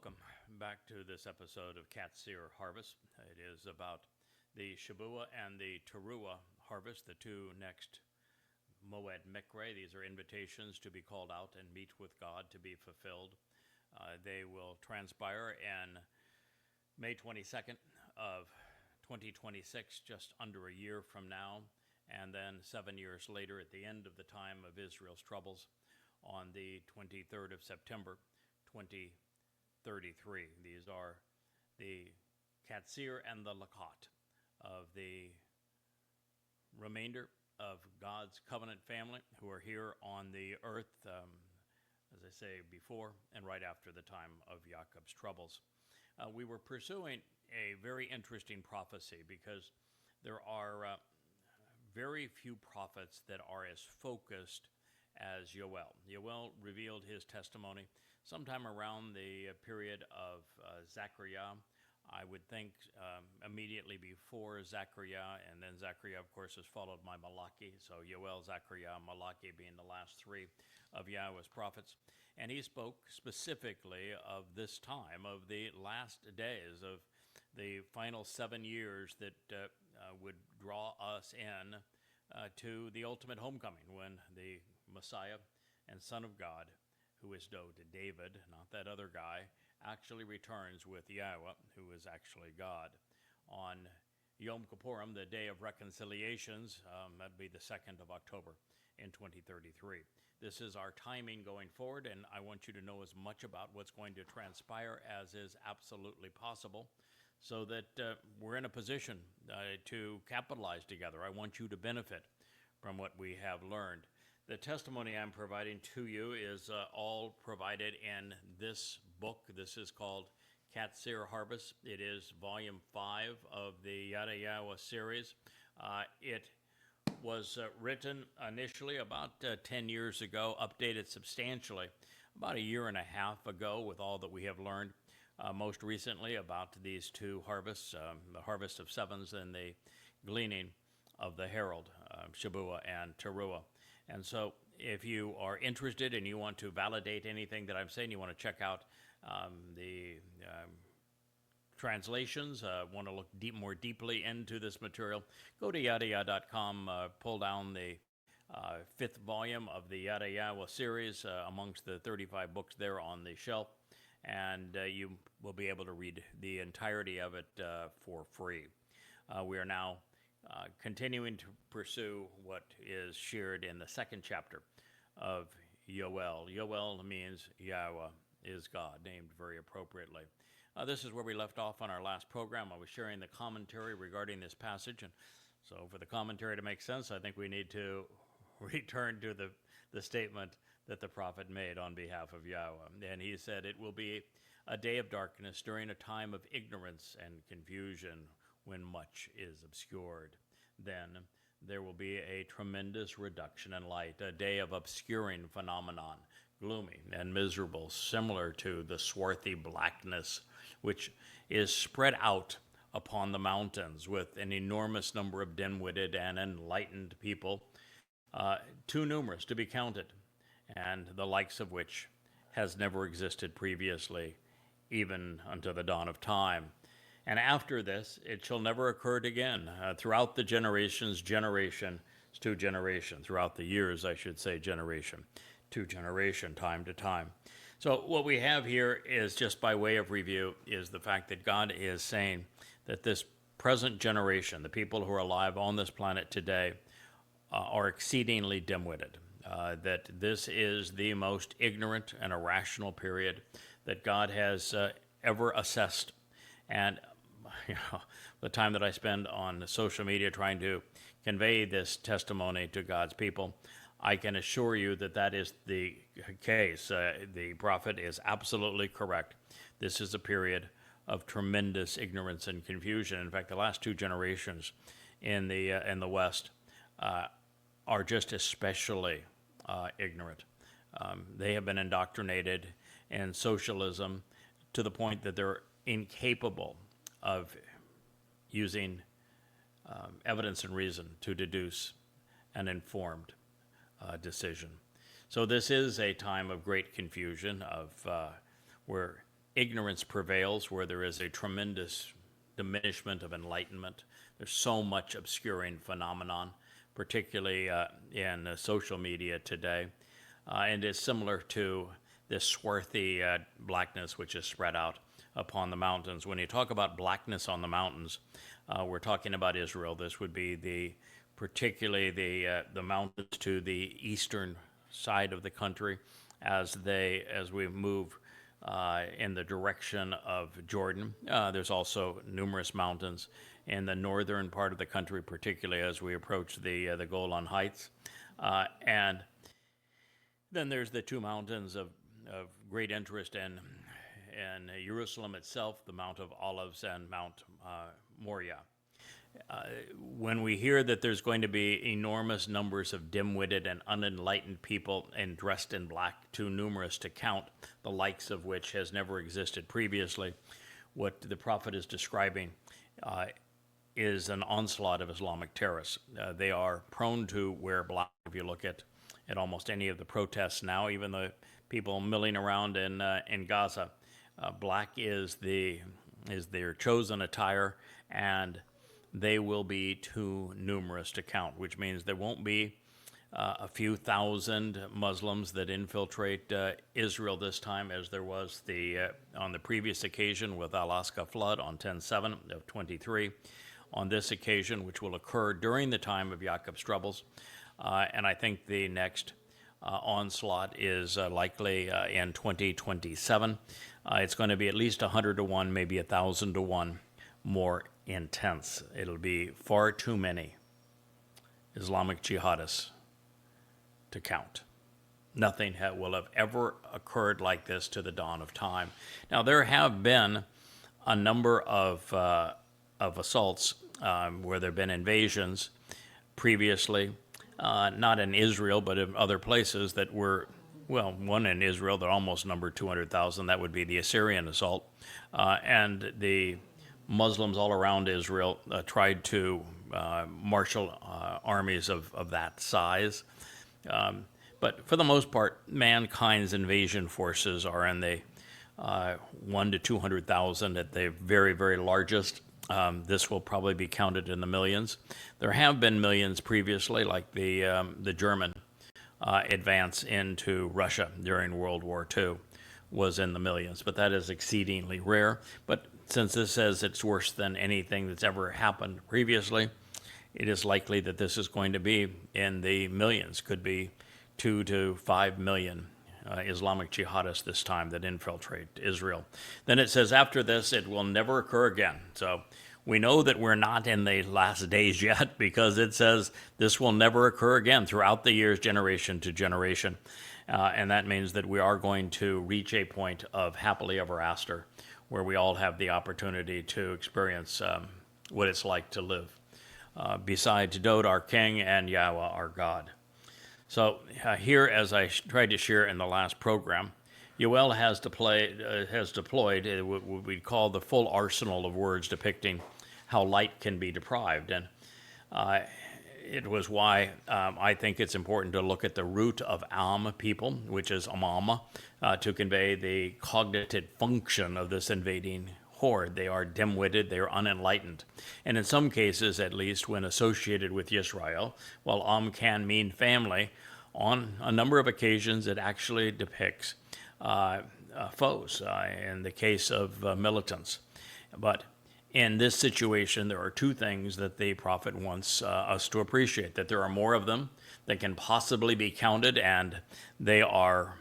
Welcome back to this episode of Qatsyr Harvest. It is about the Shabat and the Towrah harvest, the two next Moed Mikre. These are invitations to be called out and meet with God to be fulfilled. They will transpire in May 22nd of 2026, just under a year from now, and then 7 years later at the end of the time of Israel's troubles on the 23rd of September 2033. These are the Qatsyr and the Lakot of the remainder of God's covenant family who are here on the earth, as I say, before and right after the time of Jacob's troubles. We were pursuing a very interesting prophecy because there are very few prophets that are as focused as Yoel. Yoel revealed his testimony sometime around the period of Zechariah. I would think immediately before Zechariah, and then Zechariah, of course, is followed by Malachi. So Yoel, Zechariah, Malachi being the last three of Yahweh's prophets. And he spoke specifically of this time, of the last days, of the final 7 years that would draw us in to the ultimate homecoming, when the Messiah and Son of God, who is known to David, not that other guy, actually returns with Yahweh, who is actually God. On Yom Kippurim, the Day of Reconciliations, that'd be the 2nd of October in 2033. This is our timing going forward, and I want you to know as much about what's going to transpire as is absolutely possible, so that we're in a position to capitalize together. I want you to benefit from what we have learned. The testimony I'm providing to you is all provided in this book. This is called Qatsyr Harvest. It is volume 5 of the Yada Yahowah series. It was written initially about 10 years ago, updated substantially about a year and a half ago with all that we have learned. Most recently about these two harvests, the harvest of sevens and the gleaning of the herald, Shabat and Towrah. And so if you are interested and you want to validate anything that I'm saying, you want to check out the translations, want to look more deeply into this material, go to YAHOWAH.com, pull down the 5th volume of the Yada Yahowah series amongst the 35 books there on the shelf, and you will be able to read the entirety of it for free. We are now continuing to pursue what is shared in the 2nd chapter of Yoel. Yoel means Yahweh is God, named very appropriately. This is where we left off on our last program. I was sharing the commentary regarding this passage, and so for the commentary to make sense, I think we need to return to the statement that the prophet made on behalf of Yahweh. And he said, "It will be a day of darkness during a time of ignorance and confusion, when much is obscured. Then there will be a tremendous reduction in light, a day of obscuring phenomenon, gloomy and miserable, similar to the swarthy blackness which is spread out upon the mountains, with an enormous number of dim-witted and enlightened people, too numerous to be counted, and the likes of which has never existed previously, even unto the dawn of time. And after this, it shall never occur again, throughout the generations, generation to generation, throughout the years, I should say, generation to generation, time to time." So what we have here is, just by way of review, is the fact that God is saying that this present generation, the people who are alive on this planet today, are exceedingly dim-witted, that this is the most ignorant and irrational period that God has ever assessed. And the time that I spend on social media trying to convey this testimony to God's people, I can assure you that that is the case. The prophet is absolutely correct. This is a period of tremendous ignorance and confusion. In fact, the last two generations in the West are just especially ignorant. They have been indoctrinated in socialism to the point that they're incapable of using evidence and reason to deduce an informed decision. So this is a time of great confusion, of where ignorance prevails, where there is a tremendous diminishment of enlightenment. There's so much obscuring phenomenon, particularly in social media today. And it's similar to this swarthy blackness which is spread out upon the mountains. When you talk about blackness on the mountains, we're talking about Israel. This would be particularly the mountains to the eastern side of the country, as we move in the direction of Jordan. There's also numerous mountains in the northern part of the country, particularly as we approach the Golan Heights. And then there's the two mountains of great interest in Jerusalem itself, the Mount of Olives and Mount Moriah. When we hear that there's going to be enormous numbers of dim-witted and unenlightened people and dressed in black, too numerous to count, the likes of which has never existed previously, what the prophet is describing is an onslaught of Islamic terrorists. They are prone to wear black. If you look at almost any of the protests now, even the people milling around in Gaza, black is their chosen attire, and they will be too numerous to count, which means there won't be a few thousand Muslims that infiltrate Israel this time, as there was on the previous occasion with Alaska flood on 10/7 of 23. On this occasion, which will occur during the time of Yaakov's troubles, and I think the next onslaught is likely in 2027. It's going to be at least 100 to 1, maybe 1,000 to 1 more intense. It'll be far too many Islamic jihadists to count. Nothing will have ever occurred like this to the dawn of time. Now, there have been a number of assaults where there have been invasions previously, not in Israel, but in other places that were, well, one in Israel that almost numbered 200,000. That would be the Assyrian assault. And the Muslims all around Israel tried to marshal armies of that size. But for the most part, mankind's invasion forces are in the 1 to 200,000 at the very, very largest. This will probably be counted in the millions. There have been millions previously, like the German advance into Russia during World War II was in the millions, but that is exceedingly rare. But since this says it's worse than anything that's ever happened previously, it is likely that this is going to be in the millions. Could be 2 to 5 million Islamic jihadists this time that infiltrate Israel. Then it says after this, it will never occur again. So we know that we're not in the last days yet, because it says this will never occur again throughout the years, generation to generation. And that means that we are going to reach a point of happily ever after, where we all have the opportunity to experience what it's like to live beside Todod, our King, and Yahowah, our God. So here, as I tried to share in the last program, Yoel has deployed what we call the full arsenal of words depicting how light can be deprived. And it was why I think it's important to look at the root of Am people, which is Amama, to convey the cognitive function of this invading horde. They are dim-witted, they are unenlightened. And in some cases, at least, when associated with Yisrael, while Am can mean family, on a number of occasions it actually depicts foes, in the case of militants. But in this situation, there are two things that the prophet wants us to appreciate: that there are more of them than can possibly be counted, and they are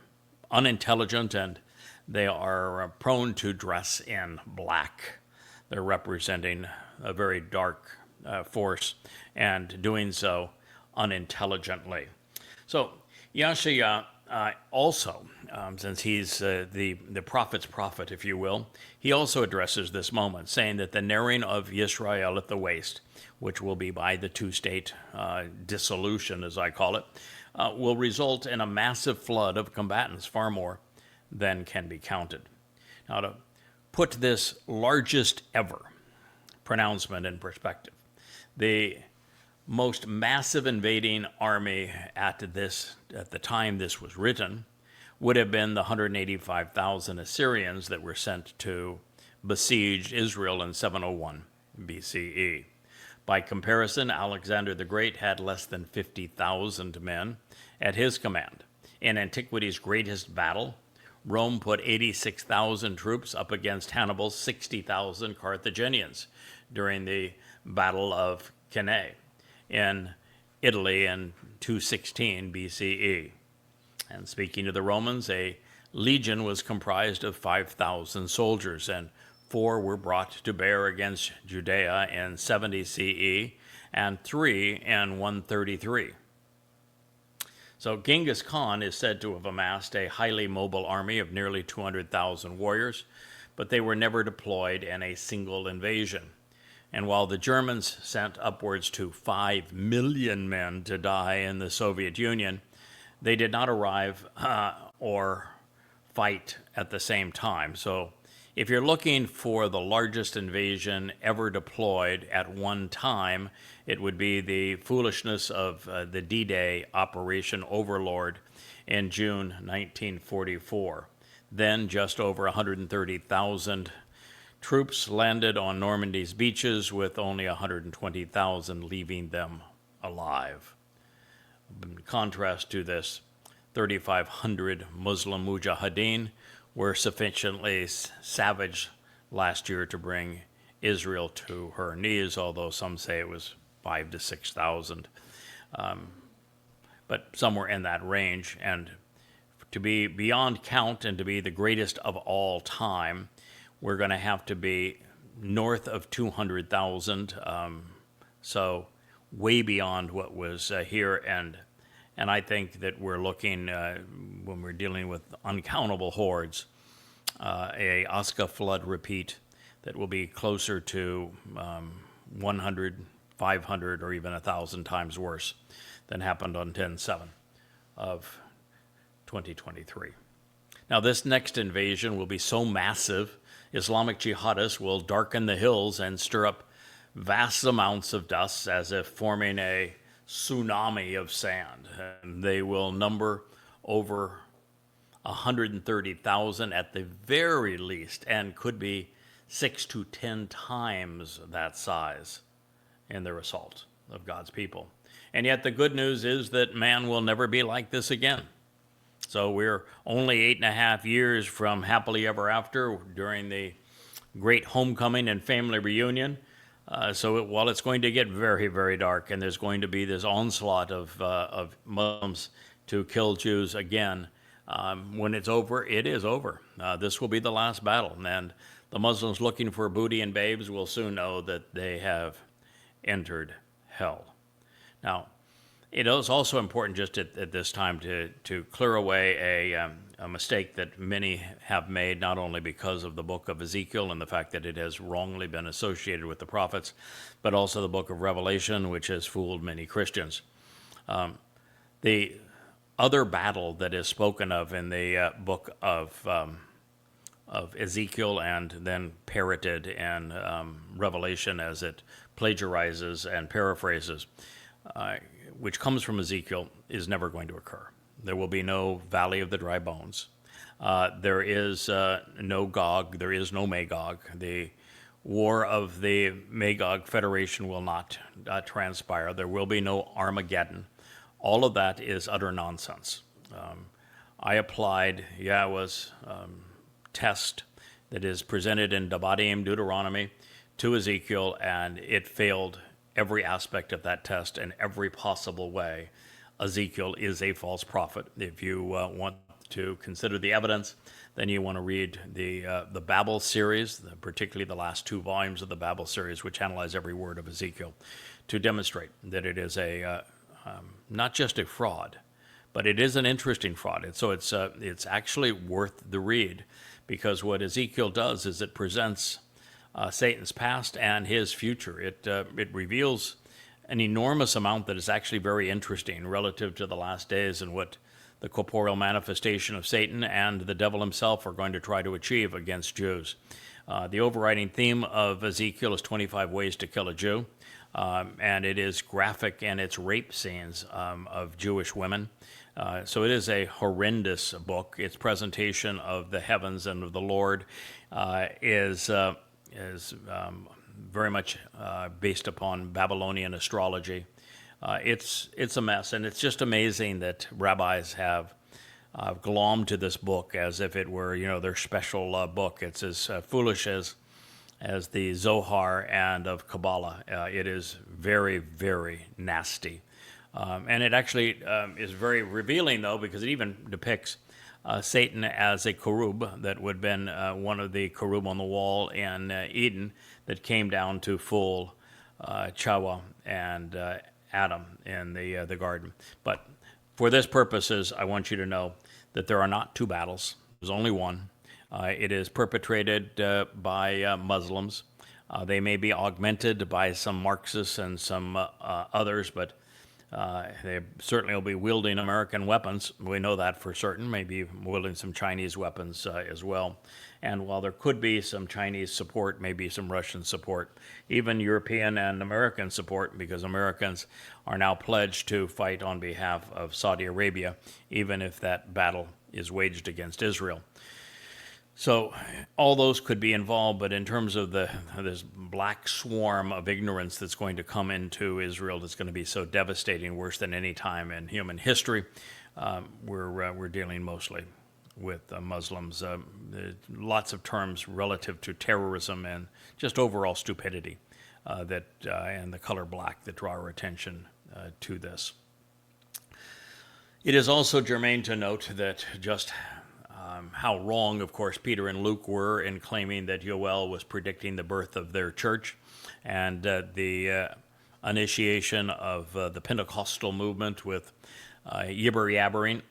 unintelligent, and they are prone to dress in black. They're representing a very dark force, and doing so unintelligently. So Yashaya also, since he's the prophet's prophet, if you will, he also addresses this moment, saying that the narrowing of Yisrael at the waist, which will be by the two-state dissolution, as I call it, will result in a massive flood of combatants, far more than can be counted. Now, to put this largest ever pronouncement in perspective, the most massive invading army at the time this was written would have been the 185,000 Assyrians that were sent to besiege Israel in 701 BCE. By comparison, Alexander the Great had less than 50,000 men at his command. In antiquity's greatest battle, Rome put 86,000 troops up against Hannibal's 60,000 Carthaginians during the Battle of Cannae in Italy in 216 BCE. And speaking of the Romans, a legion was comprised of 5,000 soldiers, and 4 were brought to bear against Judea in 70 CE, and 3 in 133. So Genghis Khan is said to have amassed a highly mobile army of nearly 200,000 warriors, but they were never deployed in a single invasion. And while the Germans sent upwards to 5 million men to die in the Soviet Union, they did not arrive or fight at the same time. So if you're looking for the largest invasion ever deployed at one time, it would be the foolishness of the D-Day Operation Overlord in June 1944. Then just over 130,000 troops landed on Normandy's beaches, with only 120,000 leaving them alive. In contrast to this, 3,500 Muslim mujahideen were sufficiently savage last year to bring Israel to her knees, although some say it was 5,000 to 6,000, but somewhere in that range. And to be beyond count and to be the greatest of all time, we're going to have to be north of 200,000, so way beyond what was here. And I think that we're looking, when we're dealing with uncountable hordes, a Osca flood repeat that will be closer to 100, 500, or even 1,000 times worse than happened on 10/7 of 2023. Now, this next invasion will be so massive, Islamic jihadists will darken the hills and stir up vast amounts of dust as if forming a tsunami of sand. And they will number over 130,000 at the very least, and could be 6 to 10 times that size in their assault of God's people. And yet the good news is that man will never be like this again. So we're only 8.5 years from happily ever after during the great homecoming and family reunion. While it's going to get very, very dark, and there's going to be this onslaught of Muslims to kill Jews again, when it's over, it is over. This will be the last battle, and the Muslims looking for booty and babes will soon know that they have entered hell. Now, it is also important just at this time to clear away a mistake that many have made, not only because of the book of Ezekiel and the fact that it has wrongly been associated with the prophets, but also the book of Revelation, which has fooled many Christians. The other battle that is spoken of in the book of Ezekiel, and then parroted in Revelation as it plagiarizes and paraphrases, which comes from Ezekiel, is never going to occur. There will be no valley of the dry bones. There is no Gog. There is no Magog. The war of the Magog Federation will not transpire. There will be no Armageddon. All of that is utter nonsense. I applied Yahowah's test that is presented in Devarim, Deuteronomy, to Ezekiel, and it failed every aspect of that test in every possible way. Ezekiel is a false prophet. If you want to consider the evidence, then you want to read the Babel series, particularly the last 2 volumes of the Babel series, which analyze every word of Ezekiel, to demonstrate that it is not just a fraud, but it is an interesting fraud. It's actually worth the read, because what Ezekiel does is it presents Satan's past and his future. It reveals an enormous amount that is actually very interesting relative to the last days and what the corporeal manifestation of Satan and the devil himself are going to try to achieve against Jews. The overriding theme of Ezekiel is 25 ways to kill a Jew, and it is graphic in its rape scenes of Jewish women. So it is a horrendous book. Its presentation of the heavens and of the Lord is very much based upon Babylonian astrology. It's a mess, and it's just amazing that rabbis have glommed to this book as if it were, their special book. It's as foolish as the Zohar and of Kabbalah. It is very, very nasty. And it actually is very revealing, though, because it even depicts Satan as a cherub that would have been one of the cherub on the wall in Eden that came down to fool Chawah and Adam in the garden. But for this purposes, I want you to know that there are not two battles. There's only one. It is perpetrated by Muslims. They may be augmented by some Marxists and some others, but they certainly will be wielding American weapons. We know that for certain. Maybe wielding some Chinese weapons as well. And while there could be some Chinese support, maybe some Russian support, even European and American support, because Americans are now pledged to fight on behalf of Saudi Arabia, even if that battle is waged against Israel. So all those could be involved, but in terms of this black swarm of ignorance that's going to come into Israel, that's going to be so devastating, worse than any time in human history, we're dealing mostly with Muslims. Lots of terms relative to terrorism and just overall stupidity and the color black that draw our attention to this. It is also germane to note that just how wrong, of course, Peter and Luke were in claiming that Yoel was predicting the birth of their church and the initiation of the Pentecostal movement with yibber yabbering,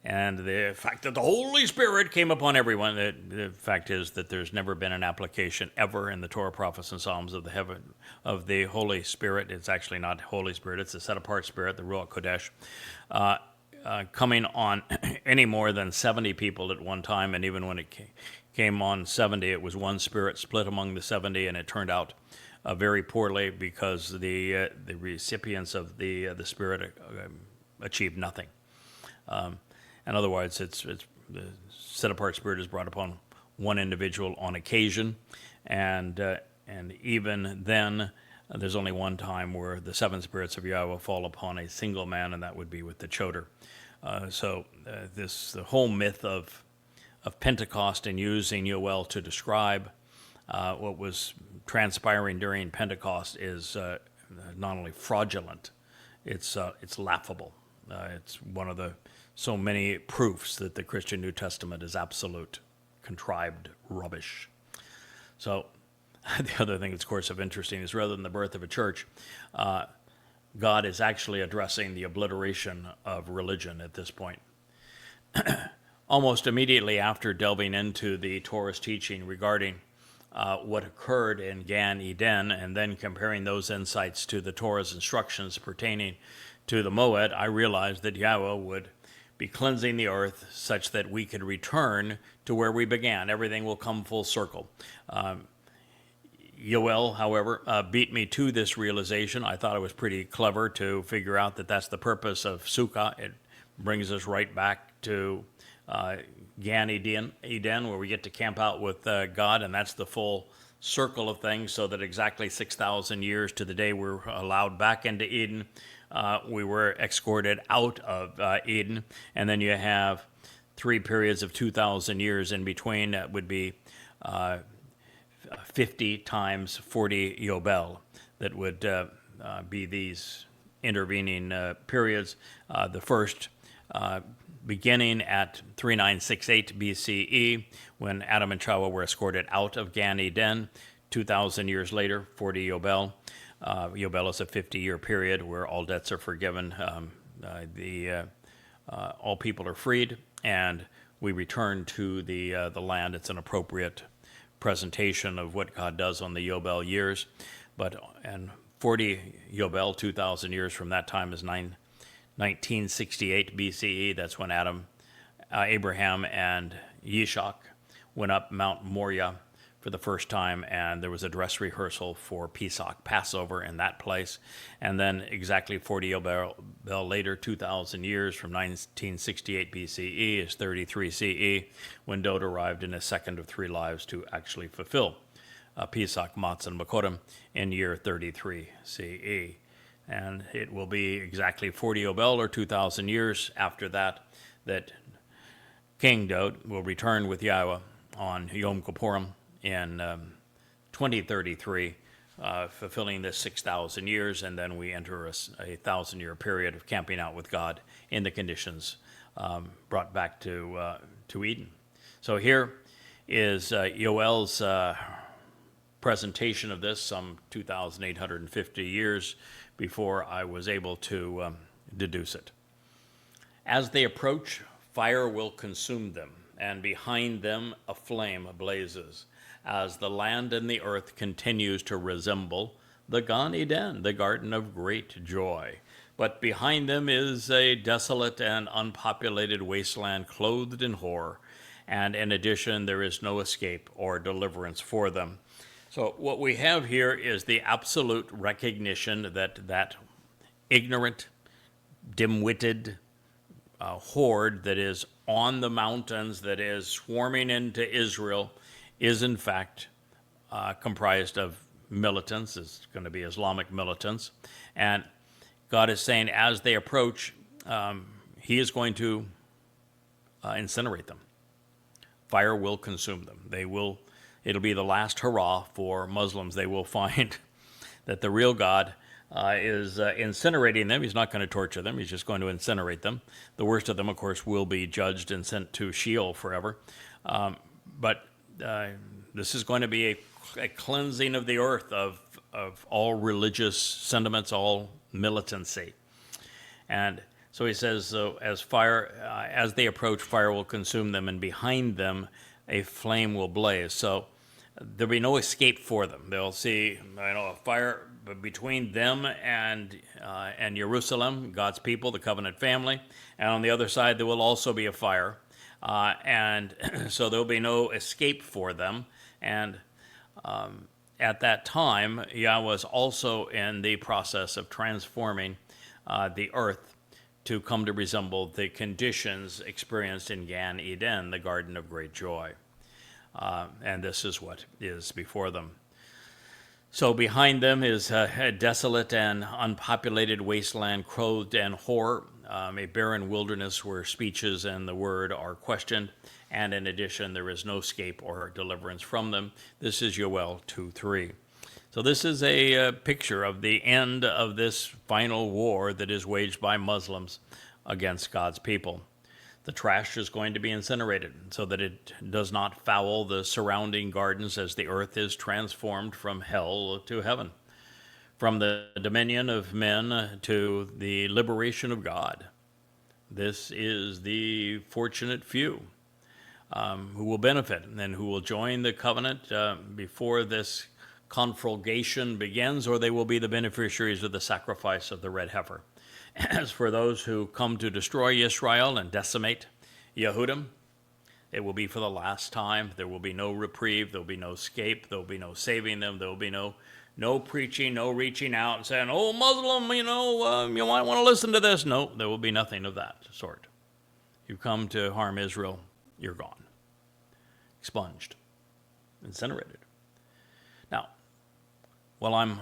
and the fact that the Holy Spirit came upon everyone. The fact is that there's never been an application ever in the Torah, prophets, and Psalms of the Holy Spirit. It's actually not Holy Spirit; it's a set-apart Spirit, the Ruach Kodesh. Coming on any more than 70 people at one time, and even when it came on 70, it was one spirit split among the 70, and it turned out very poorly because the recipients of the spirit achieved nothing. And otherwise, it's the set-apart spirit is brought upon one individual on occasion, and even then, there's only one time where the seven spirits of Yahweh fall upon a single man, and that would be with the choder. The whole myth of Pentecost and using Yoel to describe what was transpiring during Pentecost is not only fraudulent, it's laughable. It's one of the so many proofs that the Christian New Testament is absolute, contrived rubbish. So the other thing that's, of course, interesting is rather than the birth of a church, God is actually addressing the obliteration of religion at this point. Almost immediately after delving into the Torah's teaching regarding what occurred in Gan Eden, and then comparing those insights to the Torah's instructions pertaining to the Moed, I realized that Yahweh would be cleansing the earth such that we could return to where we began. Everything will come full circle. Yoel, however, beat me to this realization. I thought it was pretty clever to figure out that that's the purpose of Sukkah. It brings us right back to Gan Eden, where we get to camp out with God, and that's the full circle of things, so that exactly 6,000 years to the day we're allowed back into Eden, we were escorted out of Eden, and then you have 3 periods of 2,000 years in between. That would be 50 times 40 Yobel. That would be these intervening periods. The first beginning at 3968 BCE, when Adam and Chawah were escorted out of Gan Eden. 2,000 years later, 40 Yobel. Yobel is a 50-year period where all debts are forgiven, all people are freed, and we return to the land. It's an appropriate presentation of what God does on the Yobel years. And 40 Yobel, 2,000 years from that time, is 1968 BCE. That's when Abraham and Yishak went up Mount Moriah for the first time, and there was a dress rehearsal for Pesach, Passover, in that place. And then exactly 40 Yobel later, 2,000 years from 1968 BCE is 33 CE, when Dod arrived in his second of 3 lives to actually fulfill Pesach, Matzah, and Makotim in year 33 CE. And it will be exactly 40 Yobel, or 2,000 years after that, that King Dod will return with Yahowah on Yom Kippurim in 2033, fulfilling this 6,000 years, and then we enter a 1,000-year period of camping out with God in the conditions brought back to Eden. So here is Yoel's presentation of this, some 2,850 years before I was able to deduce it. As they approach, fire will consume them, and behind them a flame blazes, as the land and the earth continues to resemble the Gan Eden, the garden of great joy. But behind them is a desolate and unpopulated wasteland clothed in horror, and in addition, there is no escape or deliverance for them. So what we have here is the absolute recognition that that ignorant, dim-witted horde that is on the mountains, that is swarming into Israel, is in fact comprised of militants. It's going to be Islamic militants. And God is saying as they approach, he is going to incinerate them. Fire will consume them. It'll be the last hurrah for Muslims. They will find that the real God is incinerating them. He's not going to torture them. He's just going to incinerate them. The worst of them, of course, will be judged and sent to Sheol forever. But this is going to be a cleansing of the earth of all religious sentiments, all militancy. And so he says, as they approach, fire will consume them, and behind them a flame will blaze. So there'll be no escape for them. They'll see, a fire between them and Jerusalem, God's people, the covenant family. And on the other side, there will also be a fire. And so there'll be no escape for them. And at that time, Yahweh is also in the process of transforming the earth to come to resemble the conditions experienced in Gan Eden, the garden of great joy. And this is what is before them. So behind them is a desolate and unpopulated wasteland clothed in horror, a barren wilderness where speeches and the word are questioned, and in addition, there is no escape or deliverance from them. This is Yoel 2:3. So this is a picture of the end of this final war that is waged by Muslims against God's people. The trash is going to be incinerated so that it does not foul the surrounding gardens as the earth is transformed from hell to heaven, from the dominion of men to the liberation of God. This is the fortunate few who will benefit and who will join the covenant before this conflagration begins, or they will be the beneficiaries of the sacrifice of the red heifer. As for those who come to destroy Israel and decimate Yehudim, it will be for the last time. There will be no reprieve. There will be no escape. There will be no saving them. There will be no preaching, no reaching out and saying, oh, Muslim, you might want to listen to this. No, there will be nothing of that sort. You come to harm Israel, you're gone. Expunged. Incinerated. Now, while I'm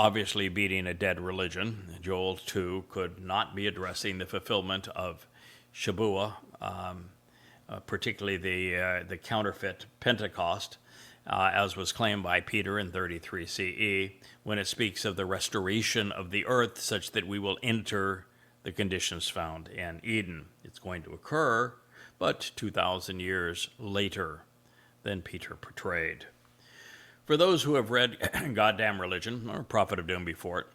obviously beating a dead religion, Joel 2 could not be addressing the fulfillment of Shabuah, particularly the counterfeit Pentecost, as was claimed by Peter in 33 CE, when it speaks of the restoration of the earth such that we will enter the conditions found in Eden. It's going to occur, but 2,000 years later than Peter portrayed. For those who have read Goddamn Religion, or Prophet of Doom before it,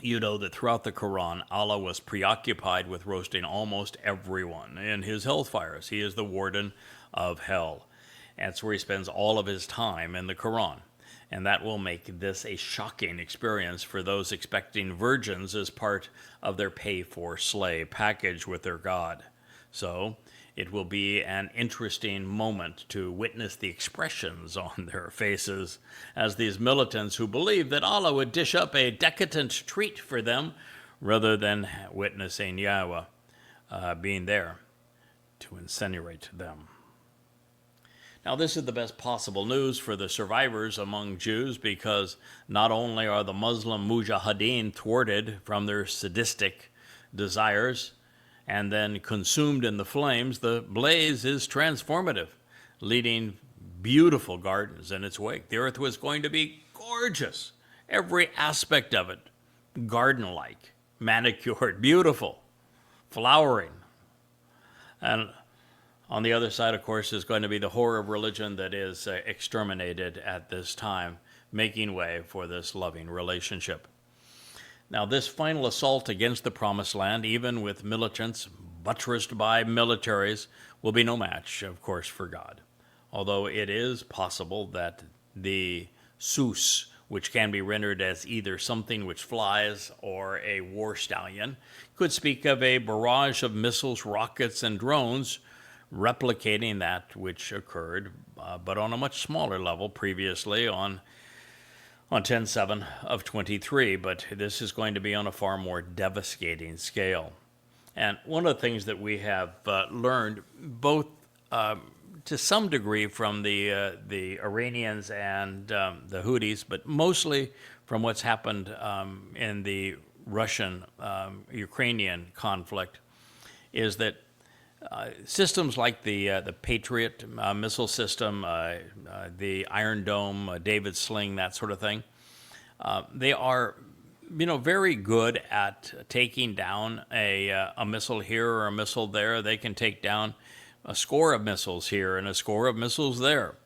you know that throughout the Quran, Allah was preoccupied with roasting almost everyone in his hellfires. He is the warden of hell. That's where he spends all of his time in the Quran. And that will make this a shocking experience for those expecting virgins as part of their pay-for-slay package with their God. So, it will be an interesting moment to witness the expressions on their faces as these militants who believe that Allah would dish up a decadent treat for them rather than witnessing Yahweh being there to incinerate them. Now, this is the best possible news for the survivors among Jews, because not only are the Muslim mujahideen thwarted from their sadistic desires and then consumed in the flames, the blaze is transformative, leading beautiful gardens in its wake. The earth was going to be gorgeous, every aspect of it garden-like, manicured, beautiful, flowering. And on the other side, of course, is going to be the horror of religion that is exterminated at this time, making way for this loving relationship. Now, this final assault against the Promised Land, even with militants buttressed by militaries, will be no match, of course, for God. Although it is possible that the Sus, which can be rendered as either something which flies or a war stallion, could speak of a barrage of missiles, rockets, and drones replicating that which occurred, but on a much smaller level previously on 10/7 of 23. But this is going to be on a far more devastating scale. And one of the things that we have learned, both to some degree from the Iranians and the Houthis, but mostly from what's happened in the Russian-Ukrainian conflict, is that systems like the Patriot missile system, the Iron Dome, David Sling, that sort of thing, they are, very good at taking down a missile here or a missile there. They can take down a score of missiles here and a score of missiles there.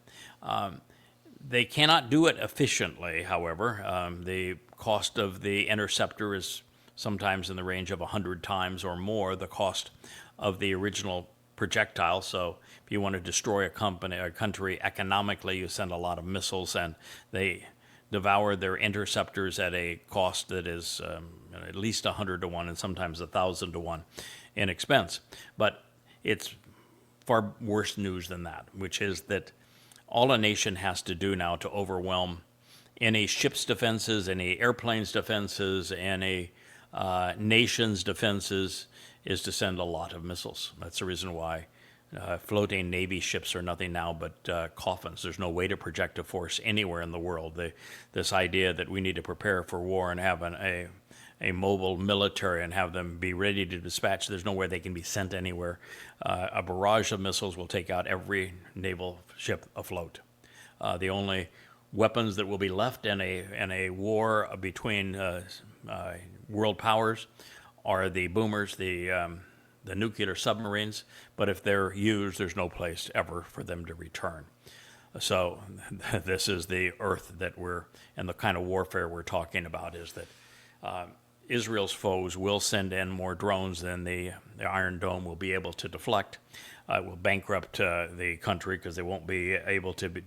They cannot do it efficiently, however. The cost of the interceptor is sometimes in the range of 100 times or more the cost of the original projectile. So if you want to destroy a country economically, you send a lot of missiles, and they devour their interceptors at a cost that is at least 100 to 1 and sometimes 1,000 to 1 in expense. But it's far worse news than that, which is that all a nation has to do now to overwhelm any ship's defenses, any airplane's defenses, any nation's defenses, is to send a lot of missiles. That's the reason why floating Navy ships are nothing now but coffins. There's no way to project a force anywhere in the world. This idea that we need to prepare for war and have a mobile military and have them be ready to dispatch, there's no way they can be sent anywhere. A barrage of missiles will take out every naval ship afloat. The only weapons that will be left in a war between world powers are the boomers, the nuclear submarines, but if they're used, there's no place ever for them to return. So this is the earth that and the kind of warfare we're talking about, is that Israel's foes will send in more drones than the Iron Dome will be able to deflect. It will bankrupt the country because they won't be able to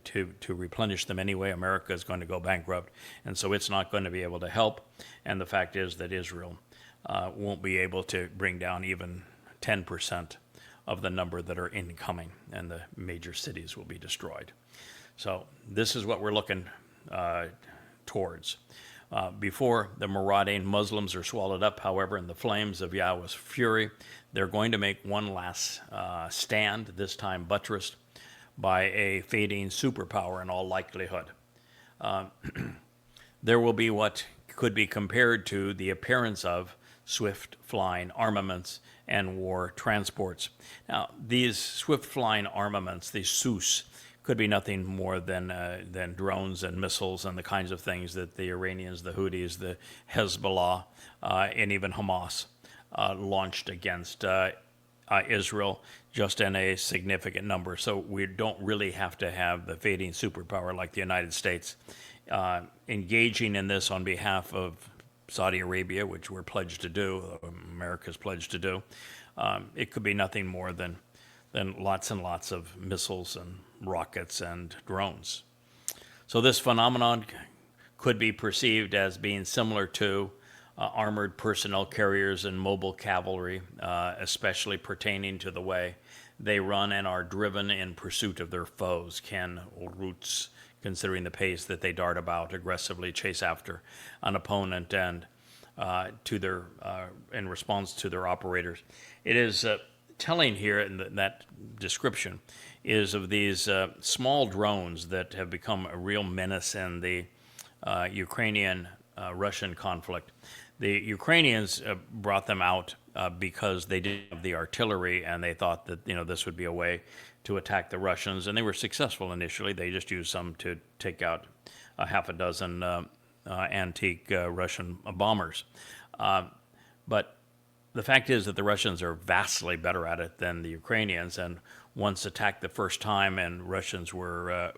replenish them anyway. America is going to go bankrupt, and so it's not going to be able to help. And the fact is that Israel won't be able to bring down even 10% of the number that are incoming, and the major cities will be destroyed. So this is what we're looking towards. Before the marauding Muslims are swallowed up, however, in the flames of Yahweh's fury, they're going to make one last stand, this time buttressed by a fading superpower in all likelihood. There will be what could be compared to the appearance of swift-flying armaments and war transports. Now, these swift-flying armaments, these Sus, could be nothing more than drones and missiles and the kinds of things that the Iranians, the Houthis, the Hezbollah, and even Hamas launched against Israel, just in a significant number. So we don't really have to have the fading superpower like the United States engaging in this on behalf of Saudi Arabia, which we're pledged to do, America's pledged to do. It could be nothing more than lots and lots of missiles and rockets and drones. So this phenomenon could be perceived as being similar to armored personnel carriers and mobile cavalry, especially pertaining to the way they run and are driven in pursuit of their foes. Ken Roots, considering the pace that they dart about, aggressively chase after an opponent and in response to their operators. It is telling here in that description is of these small drones that have become a real menace in the Ukrainian-Russian conflict. The Ukrainians brought them out because they didn't have the artillery, and they thought that this would be a way to attack the Russians, and they were successful initially. They just used some to take out a half a dozen antique Russian bombers. But the fact is that the Russians are vastly better at it than the Ukrainians, and once attacked the first time, and Russians were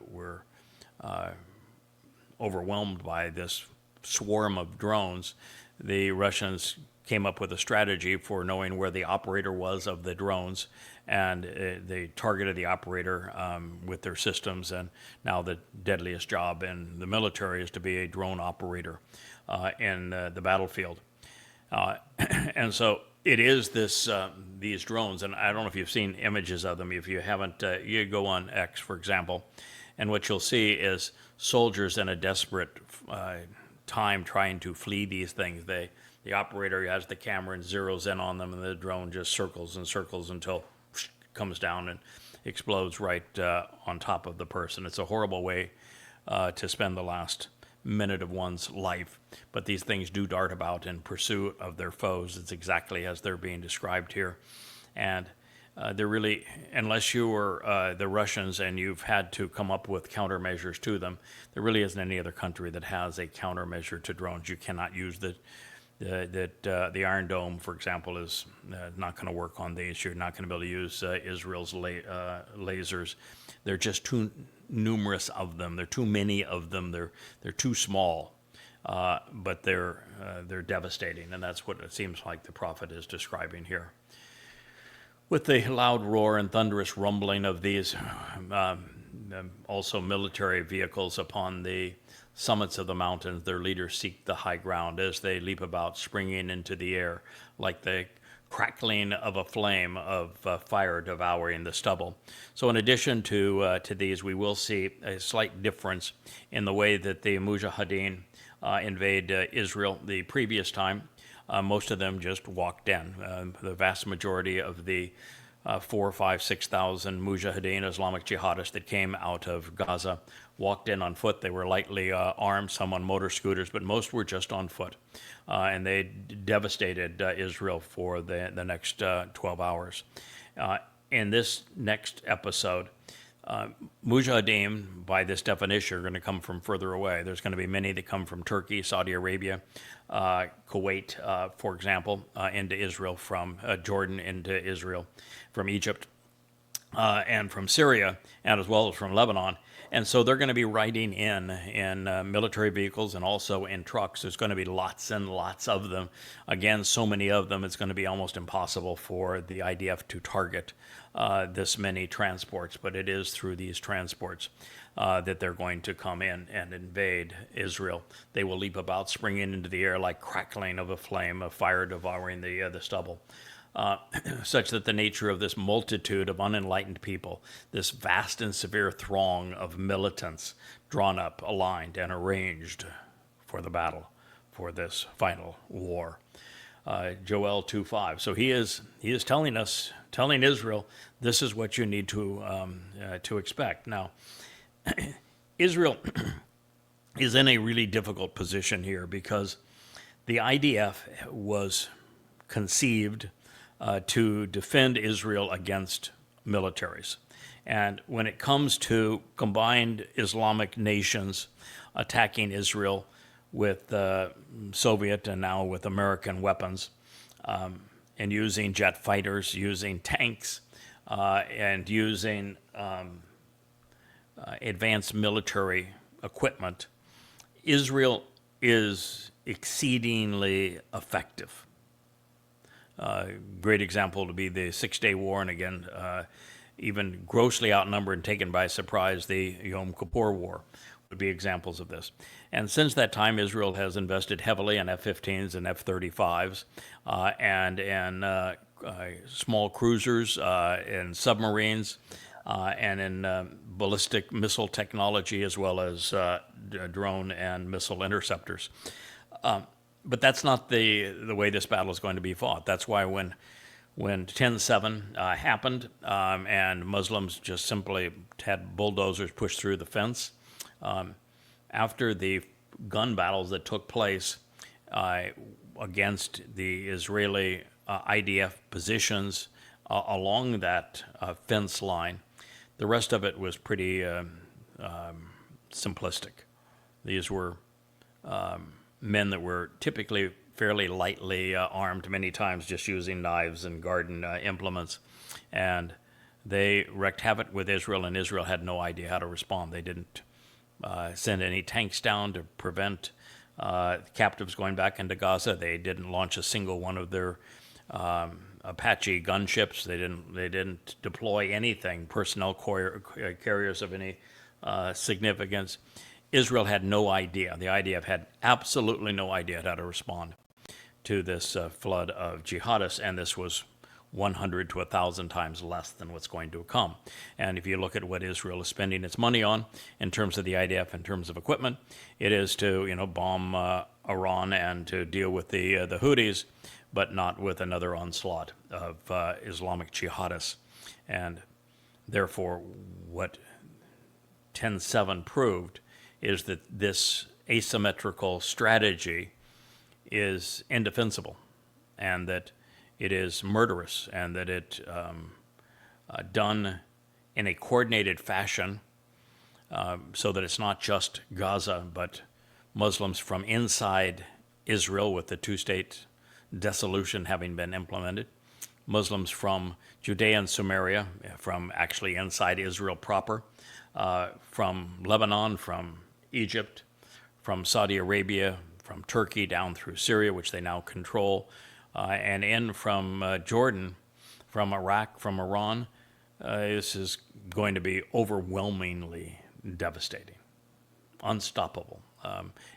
overwhelmed by this swarm of drones, the Russians came up with a strategy for knowing where the operator was of the drones, and they targeted the operator with their systems. And now the deadliest job in the military is to be a drone operator in the battlefield. And so it is these drones, and I don't know if you've seen images of them. If you haven't, you go on X, for example, and what you'll see is soldiers in a desperate time trying to flee these things. The operator has the camera and zeroes in on them, and the drone just circles and circles until it comes down and explodes right on top of the person. It's a horrible way to spend the last minute of one's life, but these things do dart about in pursuit of their foes. It's exactly as they're being described here, and they're really, unless you were the Russians and you've had to come up with countermeasures to them, there really isn't any other country that has a countermeasure to drones. You cannot use the Iron Dome, for example, is not going to work on these. You're not going to be able to use Israel's lasers. They're just too numerous of them. There are too many of them. They're too small, but they're devastating, and that's what it seems like the prophet is describing here. With the loud roar and thunderous rumbling of these also military vehicles upon the summits of the mountains, their leaders seek the high ground as they leap about, springing into the air like the crackling of a flame of fire devouring the stubble. So in addition to these, we will see a slight difference in the way that the Mujahideen invade Israel the previous time. Most of them just walked in. The vast majority of the 4,000, 5,000, 6,000 Mujahideen, Islamic jihadists that came out of Gaza, walked in on foot. They were lightly armed, some on motor scooters, but most were just on foot. And they devastated Israel for the next 12 hours. In this next episode, Mujahideen, by this definition, are going to come from further away. There's going to be many that come from Turkey, Saudi Arabia, Kuwait, for example, into Israel, from Jordan into Israel, from Egypt, and from Syria, and as well as from Lebanon. And so they're going to be riding in military vehicles and also in trucks. There's going to be lots and lots of them. Again, so many of them, it's going to be almost impossible for the IDF to target this many transports, but it is through these transports that they're going to come in and invade Israel. They will leap about, springing into the air like crackling of a flame, of fire devouring the stubble. Such that the nature of this multitude of unenlightened people, this vast and severe throng of militants drawn up, aligned, and arranged for the battle, for this final war. Joel 2:5. So he is telling Israel, this is what you need to expect. Now, Israel is in a really difficult position here because the IDF was conceived to defend Israel against militaries. And when it comes to combined Islamic nations attacking Israel with Soviet and now with American weapons, and using jet fighters, using tanks, and using advanced military equipment, Israel is exceedingly effective. Great example to be the Six-Day War, and again, even grossly outnumbered and taken by surprise, the Yom Kippur War, would be examples of this. And since that time, Israel has invested heavily in F-15s and F-35s, and in small cruisers, in submarines, and in ballistic missile technology, as well as drone and missile interceptors. But that's not the way this battle is going to be fought. That's why when 10/7 happened, and Muslims just simply had bulldozers pushed through the fence, after the gun battles that took place against the Israeli IDF positions along that fence line, the rest of it was pretty simplistic. These were men that were typically fairly lightly armed, many times just using knives and garden implements. And they wreaked havoc with Israel, and Israel had no idea how to respond. They didn't send any tanks down to prevent captives going back into Gaza. They didn't launch a single one of their Apache gunships. They didn't deploy anything, personnel carriers of any significance. Israel had no idea. The IDF had absolutely no idea how to respond to this flood of jihadists, and this was 100 to 1,000 times less than what's going to come. And if you look at what Israel is spending its money on in terms of the IDF, in terms of equipment, it is to bomb Iran and to deal with the Houthis, but not with another onslaught of Islamic jihadists. And therefore, what 10/7 proved is that this asymmetrical strategy is indefensible, and that it is murderous, and that it done in a coordinated fashion, so that it's not just Gaza, but Muslims from inside Israel, with the two-state dissolution having been implemented, Muslims from Judea and Samaria, from actually inside Israel proper, from Lebanon, from Egypt, from Saudi Arabia, from Turkey down through Syria, which they now control, and in from Jordan, from Iraq, from Iran. This is going to be overwhelmingly devastating, unstoppable.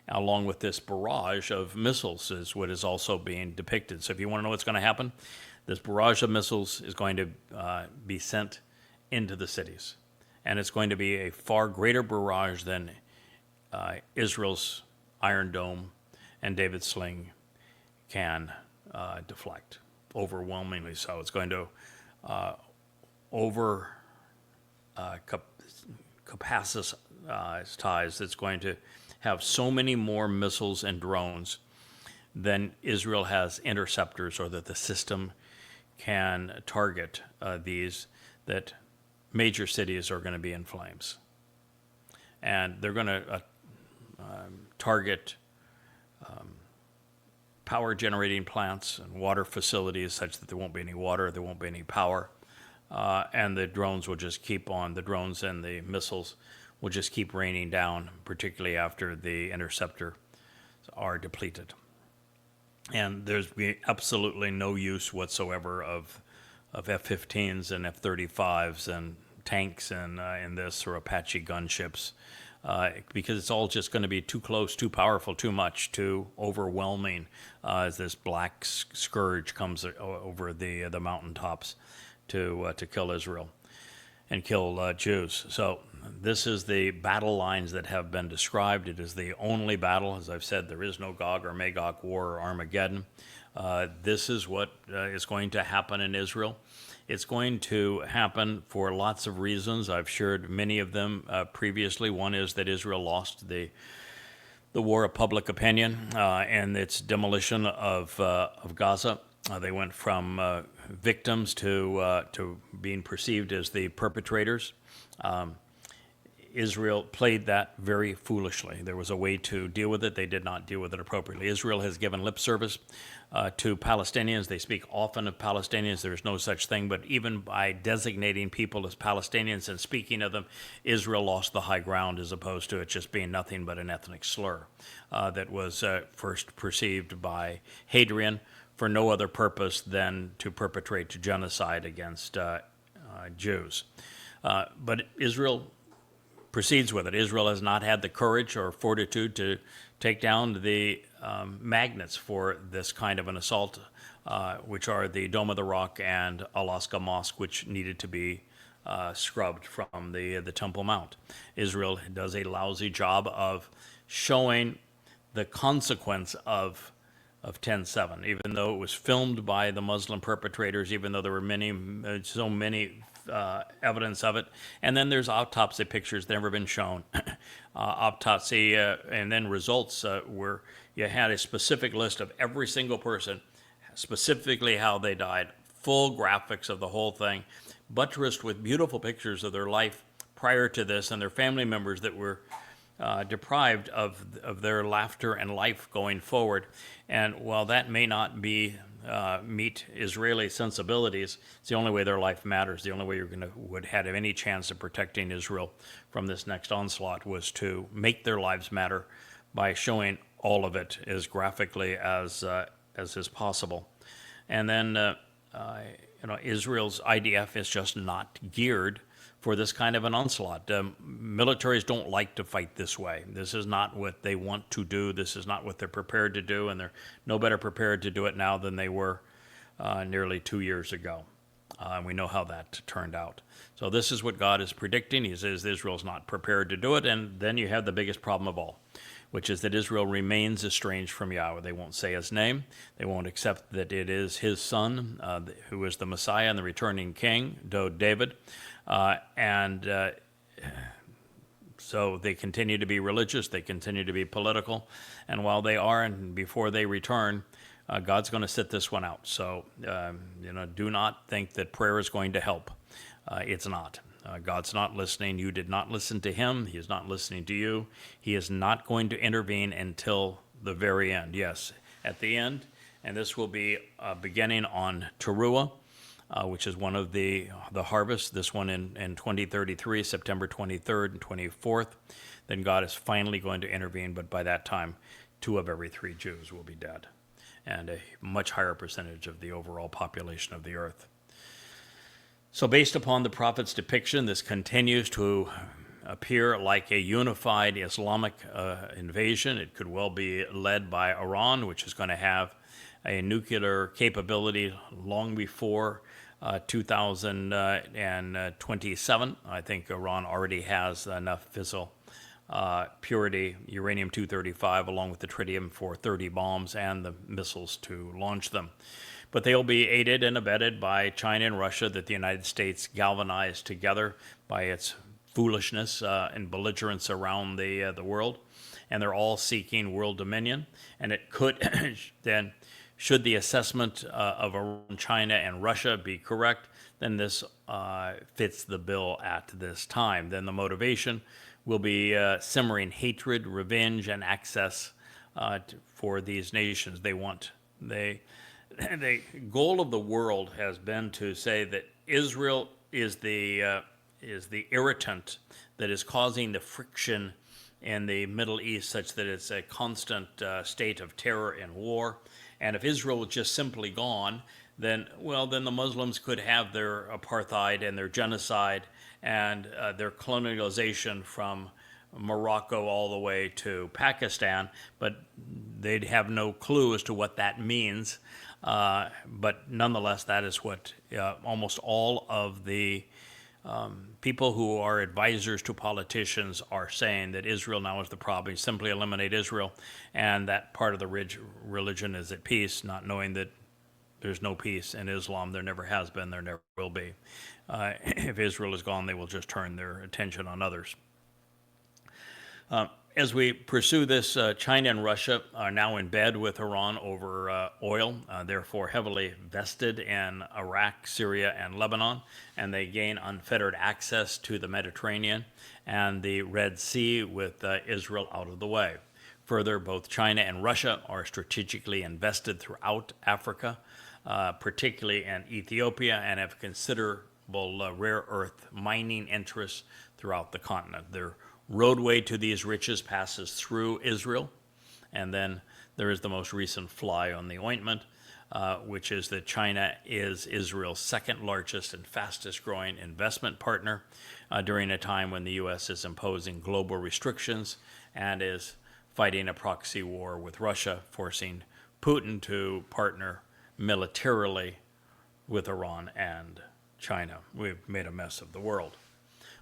Along with this barrage of missiles is what is also being depicted. So if you want to know what's going to happen, this barrage of missiles is going to be sent into the cities. And it's going to be a far greater barrage than Israel's Iron Dome and David's Sling can deflect, overwhelmingly so. It's going to capacitize. It's going to have so many more missiles and drones than Israel has interceptors, or that the system can target these, that major cities are going to be in flames. And they're going to target power generating plants and water facilities, such that there won't be any water, there won't be any power, and the drones will just keep on. The drones and the missiles will just keep raining down, particularly after the interceptor are depleted. And there's absolutely no use whatsoever of F-15s and F-35s and tanks and in this, or Apache gunships, because it's all just going to be too close, too powerful, too much, too overwhelming, as this black scourge comes over the mountaintops to kill Israel and kill Jews. So this is the battle lines that have been described. It is the only battle. As I've said, there is no Gog or Magog war or Armageddon. This is what is going to happen in Israel. It's going to happen for lots of reasons. I've shared many of them previously. One is that Israel lost the war of public opinion and its demolition of Gaza. They went from victims to being perceived as the perpetrators. Israel played that very foolishly. There was a way to deal with it. They did not deal with it appropriately. Israel has given lip service to Palestinians. They speak often of Palestinians. There's no such thing. But even by designating people as Palestinians and speaking of them, Israel lost the high ground, as opposed to it just being nothing but an ethnic slur that was first perceived by Hadrian for no other purpose than to perpetrate genocide against Jews. But Israel proceeds with it. Israel has not had the courage or fortitude to take down the magnets for this kind of an assault, which are the Dome of the Rock and Alaska Mosque, which needed to be scrubbed from the Temple Mount. Israel does a lousy job of showing the consequence of 10/7, even though it was filmed by the Muslim perpetrators, even though there were so many evidence of it. And then there's autopsy pictures that never been shown. Autopsy and then results where you had a specific list of every single person, specifically how they died, full graphics of the whole thing, buttressed with beautiful pictures of their life prior to this and their family members that were deprived of their laughter and life going forward. And while that may not be meet Israeli sensibilities, it's the only way their life matters. The only way would have any chance of protecting Israel from this next onslaught was to make their lives matter by showing all of it as graphically as is possible. And then Israel's IDF is just not geared for this kind of an onslaught. Militaries don't like to fight this way. This is not what they want to do. This is not what they're prepared to do, and they're no better prepared to do it now than they were nearly 2 years ago. And we know how that turned out. So this is what God is predicting. He says Israel's not prepared to do it, and then you have the biggest problem of all, which is that Israel remains estranged from Yahweh. They won't say his name. They won't accept that it is his son, who is the Messiah and the returning king, David. So they continue to be religious, they continue to be political, and while they are, and before they return, God's going to sit this one out. So, do not think that prayer is going to help. It's not. God's not listening. You did not listen to him. He is not listening to you. He is not going to intervene until the very end. Yes, at the end, and this will be beginning on Towrah, which is one of the harvests, this one in 2033, September 23rd and 24th, then God is finally going to intervene, but by that time, 2 of every 3 Jews will be dead, and a much higher percentage of the overall population of the earth. So based upon the prophet's depiction, this continues to appear like a unified Islamic invasion. It could well be led by Iran, which is going to have a nuclear capability long before 2027. I think Iran already has enough fissile purity, uranium-235, along with the tritium-430 bombs and the missiles to launch them. But they'll be aided and abetted by China and Russia, that the United States galvanized together by its foolishness and belligerence around the world. And they're all seeking world dominion. And it could then, should the assessment of Iran, China, and Russia be correct, then this fits the bill at this time. Then the motivation will be simmering hatred, revenge, and access for these nations. The goal of the world has been to say that Israel is the irritant that is causing the friction in the Middle East, such that it's a constant state of terror and war. And if Israel was just simply gone, then the Muslims could have their apartheid and their genocide and their colonialization from Morocco all the way to Pakistan, but they'd have no clue as to what that means. But nonetheless, that is what almost all of the people who are advisors to politicians are saying, that Israel now is the problem. You simply eliminate Israel, and that part of the religion is at peace, not knowing that there's no peace in Islam. There never has been, there never will be. If Israel is gone, they will just turn their attention on others. As we pursue this, China and Russia are now in bed with Iran over oil, therefore heavily vested in Iraq, Syria, and Lebanon, and they gain unfettered access to the Mediterranean and the Red Sea with Israel out of the way. Further, both China and Russia are strategically invested throughout Africa, particularly in Ethiopia, and have considerable rare earth mining interests throughout the continent. Their roadway to these riches passes through Israel, and then there is the most recent fly on the ointment, which is that China is Israel's second largest and fastest growing investment partner during a time when the U.S. is imposing global restrictions and is fighting a proxy war with Russia, forcing Putin to partner militarily with Iran and China. We've made a mess of the world.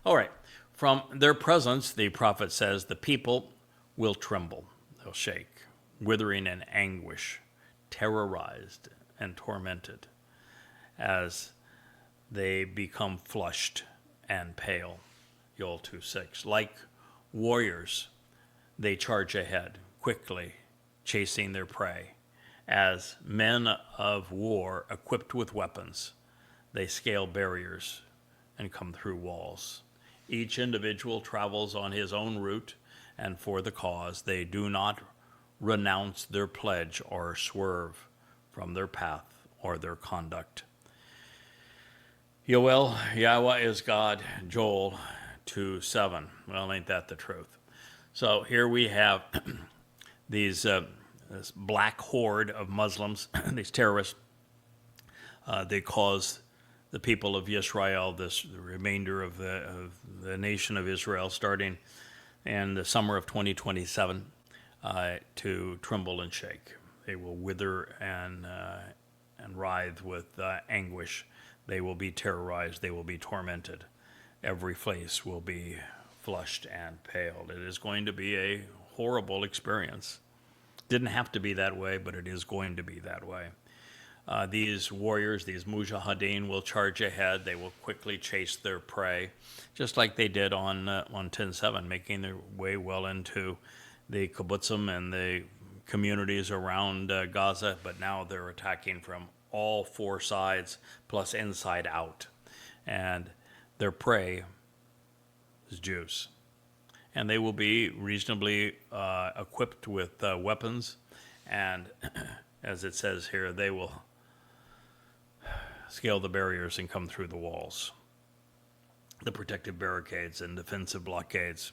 All right. From their presence, the prophet says, the people will tremble, they'll shake, withering in anguish, terrorized and tormented, as they become flushed and pale. Joel 2:6. Like warriors, they charge ahead, quickly chasing their prey. As men of war equipped with weapons, they scale barriers and come through walls. Each individual travels on his own route, and for the cause, they do not renounce their pledge or swerve from their path or their conduct. Yoel, Yahweh is God, Joel 2:7. Well, ain't that the truth? So here we have this black horde of Muslims, these terrorists. They cause the people of Israel, the remainder of the nation of Israel, starting in the summer of 2027, to tremble and shake. They will wither and writhe with anguish. They will be terrorized. They will be tormented. Every face will be flushed and pale. It is going to be a horrible experience. Didn't have to be that way, but it is going to be that way. These warriors, these mujahideen, will charge ahead. They will quickly chase their prey, just like they did on 10/7, making their way well into the kibbutzim and the communities around Gaza. But now they're attacking from all four sides, plus inside out. And their prey is Jews. And they will be reasonably equipped with weapons. And as it says here, they will scale the barriers and come through the walls. The protective barricades and defensive blockades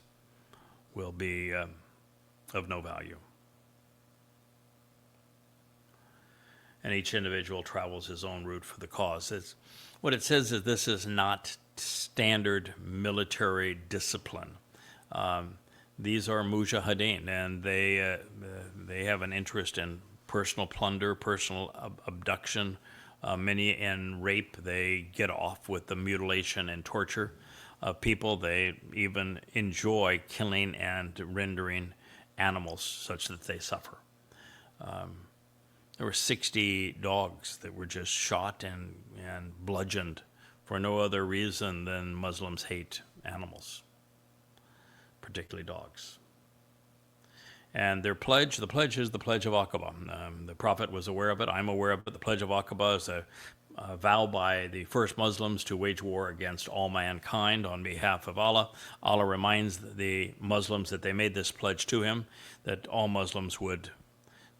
will be of no value. And each individual travels his own route for the cause. What it says is this is not standard military discipline. These are mujahideen, and they have an interest in personal plunder, personal abduction, many in rape. They get off with the mutilation and torture of people. They even enjoy killing and rendering animals such that they suffer. There were 60 dogs that were just shot and bludgeoned for no other reason than Muslims hate animals, particularly dogs. And their pledge, the pledge is the Pledge of Aqaba. The Prophet was aware of it. I'm aware of it. The Pledge of Aqaba is a vow by the first Muslims to wage war against all mankind on behalf of Allah. Allah reminds the Muslims that they made this pledge to him, that all Muslims would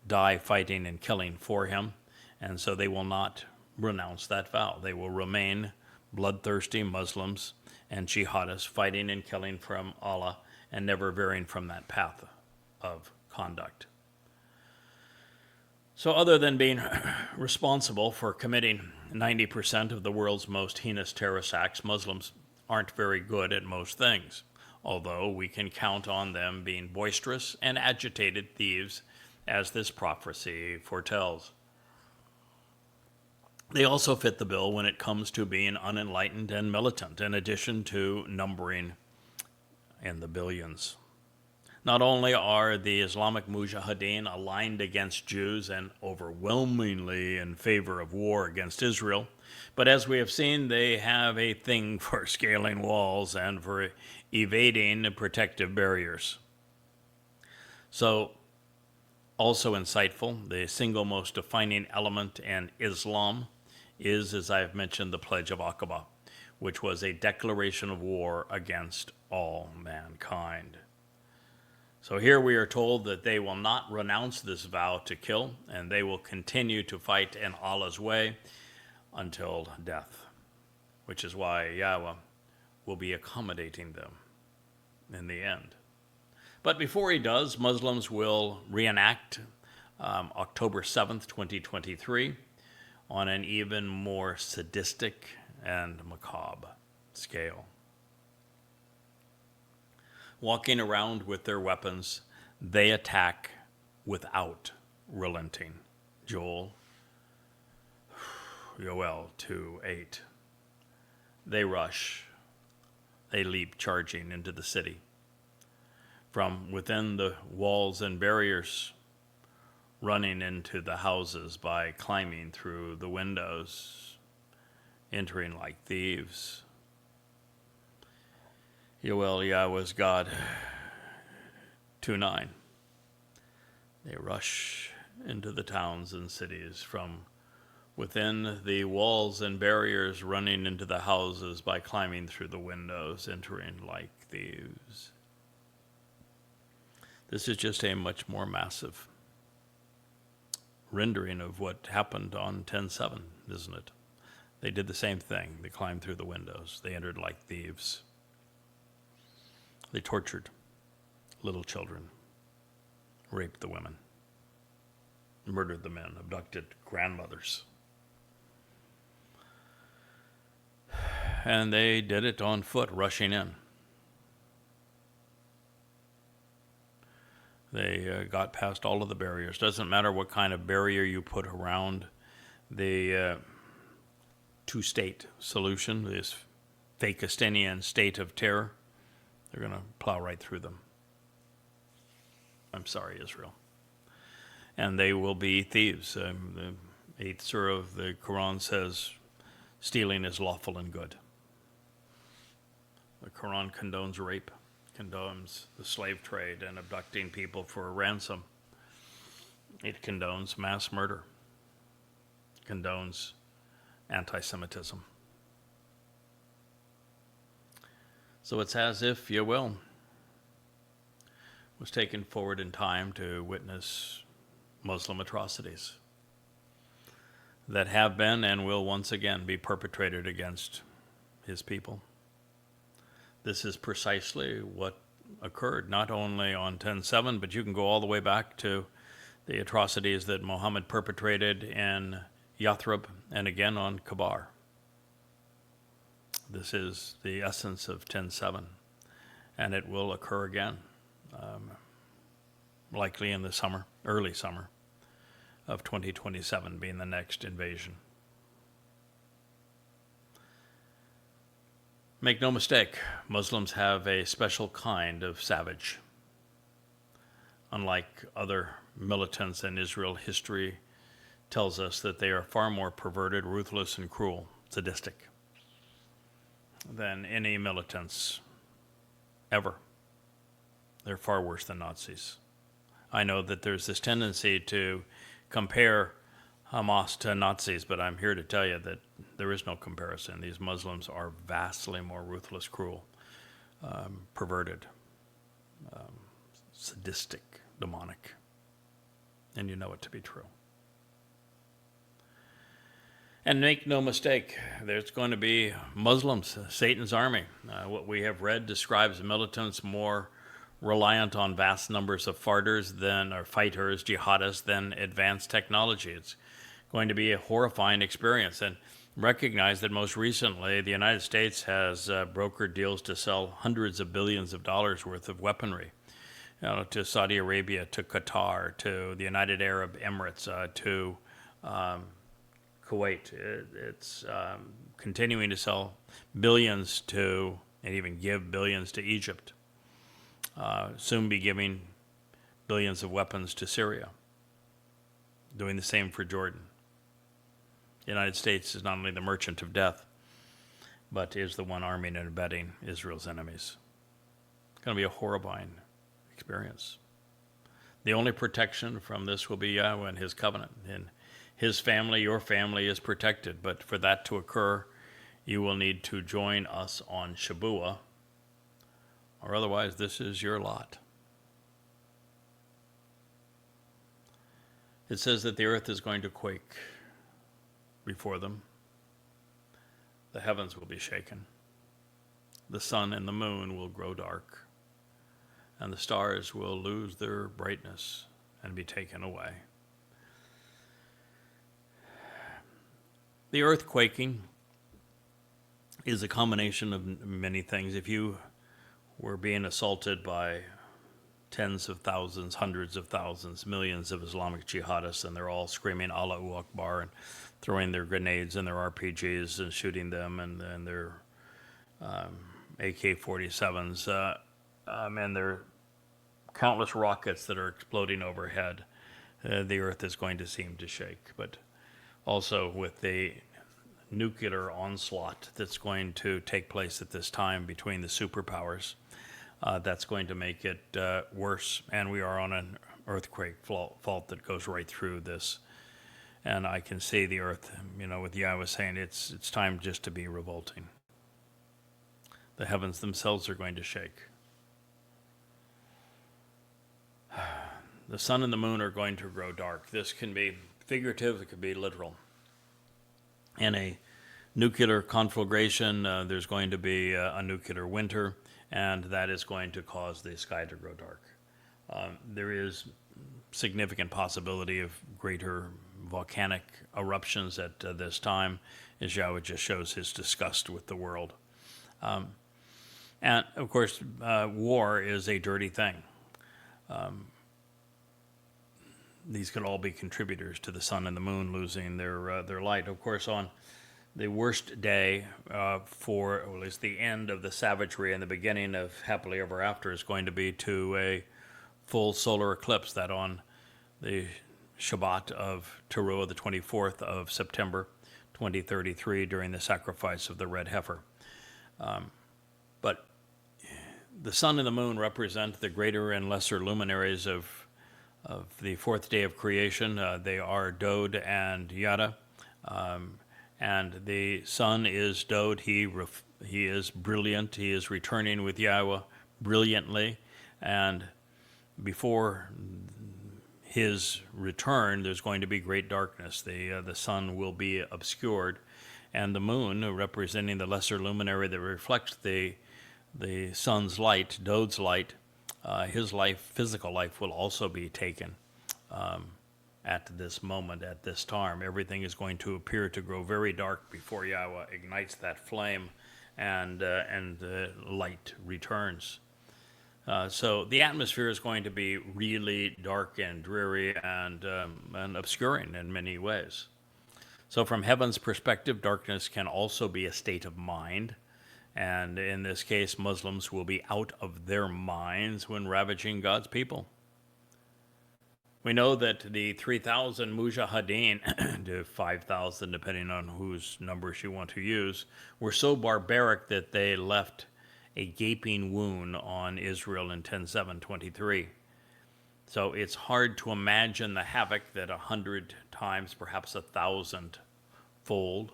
die fighting and killing for him. And so they will not renounce that vow. They will remain bloodthirsty Muslims and jihadists, fighting and killing from Allah and never veering from that path of conduct. So other than being responsible for committing 90% of the world's most heinous terrorist acts, Muslims aren't very good at most things, although we can count on them being boisterous and agitated thieves, as this prophecy foretells. They also fit the bill when it comes to being unenlightened and militant, in addition to numbering in the billions. Not only are the Islamic Mujahideen aligned against Jews and overwhelmingly in favor of war against Israel, but as we have seen, they have a thing for scaling walls and for evading protective barriers. So, also insightful, the single most defining element in Islam is, as I have mentioned, the Pledge of Aqaba, which was a declaration of war against all mankind. So here we are told that they will not renounce this vow to kill, and they will continue to fight in Allah's way until death, which is why Yahweh will be accommodating them in the end. But before he does, Muslims will reenact October 7th, 2023, on an even more sadistic and macabre scale. Walking around with their weapons, they attack without relenting. Joel 2:8. They rush, they leap charging into the city. From within the walls and barriers, running into the houses by climbing through the windows, entering like thieves. Yahowah's God 2:9. They rush into the towns and cities from within the walls and barriers, running into the houses by climbing through the windows, entering like thieves. This is just a much more massive rendering of what happened on 10/7, isn't it? They did the same thing. They climbed through the windows. They entered like thieves. They tortured little children, raped the women, murdered the men, abducted grandmothers. And they did it on foot, rushing in. They got past all of the barriers. Doesn't matter what kind of barrier you put around the two-state solution, this fake Palestinian state of terror. They're going to plow right through them. I'm sorry, Israel. And they will be thieves. The 8th surah of the Quran says, stealing is lawful and good. The Quran condones rape, condones the slave trade and abducting people for a ransom. It condones mass murder, condones anti-Semitism. So it's as if Yahowah was taken forward in time to witness Muslim atrocities that have been and will once again be perpetrated against his people. This is precisely what occurred, not only on 10/7, but you can go all the way back to the atrocities that Muhammad perpetrated in Yathrib and again on Kabar. This is the essence of 10/7, and it will occur again, likely in the summer, early summer of 2027 being the next invasion. Make no mistake, Muslims have a special kind of savage. Unlike other militants in Israel, history tells us that they are far more perverted, ruthless, and cruel, sadistic than any militants ever. They're far worse than Nazis. I know that there's this tendency to compare Hamas to Nazis, but I'm here to tell you that there is no comparison. These Muslims are vastly more ruthless, cruel, perverted, sadistic, demonic. And you know it to be true. And make no mistake, there's going to be Muslims, Satan's army. What we have read describes militants more reliant on vast numbers of fighters, jihadists, than advanced technology. It's going to be a horrifying experience. And recognize that most recently the United States has brokered deals to sell hundreds of billions of dollars worth of weaponry, to Saudi Arabia, to Qatar, to the United Arab Emirates, to Kuwait. It's continuing to sell billions to, and even give billions to Egypt. Soon be giving billions of weapons to Syria. Doing the same for Jordan. The United States is not only the merchant of death, but is the one arming and abetting Israel's enemies. It's going to be a horrifying experience. The only protection from this will be Yahowah and his covenant. And his family, your family, is protected. But for that to occur, you will need to join us on Shabuah, or otherwise this is your lot. It says that the earth is going to quake before them. The heavens will be shaken. The sun and the moon will grow dark, and the stars will lose their brightness and be taken away. The earth quaking is a combination of many things. If you were being assaulted by tens of thousands, hundreds of thousands, millions of Islamic jihadists, and they're all screaming Allahu Akbar and throwing their grenades and their RPGs and shooting them and their AK-47s, and their countless rockets that are exploding overhead, the earth is going to seem to shake. But also with the nuclear onslaught that's going to take place at this time between the superpowers, that's going to make it worse. And we are on an earthquake fault that goes right through this. And I can see the earth, with Yahowah saying it's time just to be revolting. The heavens themselves are going to shake. The sun and the moon are going to grow dark. This can be figurative, it could be literal. In a nuclear conflagration, there's going to be a nuclear winter, and that is going to cause the sky to grow dark. There is significant possibility of greater volcanic eruptions at this time, as Yahowah just shows his disgust with the world. And of course, war is a dirty thing. These could all be contributors to the sun and the moon losing their light. Of course, on the worst day for, or at least the end of the savagery and the beginning of happily ever after, is going to be to a full solar eclipse, that on the Shabat of Towrah, the 24th of September, 2033, during the sacrifice of the red heifer. But the sun and the moon represent the greater and lesser luminaries of the fourth day of creation. They are Dod and Yada. And the sun is Dod. He is brilliant. He is returning with Yahowah brilliantly. And before his return, there's going to be great darkness. The sun will be obscured. And the moon, representing the lesser luminary that reflects the sun's light, Dod's light, his life, physical life, will also be taken at this moment, at this time. Everything is going to appear to grow very dark before Yahowah ignites that flame and light returns. So the atmosphere is going to be really dark and dreary and obscuring in many ways. So from heaven's perspective, darkness can also be a state of mind. And in this case, Muslims will be out of their minds when ravaging God's people. We know that the 3,000 mujahideen, to 5,000, depending on whose numbers you want to use, were so barbaric that they left a gaping wound on Israel in 10/7/23. So it's hard to imagine the havoc that 100 times, perhaps 1,000-fold,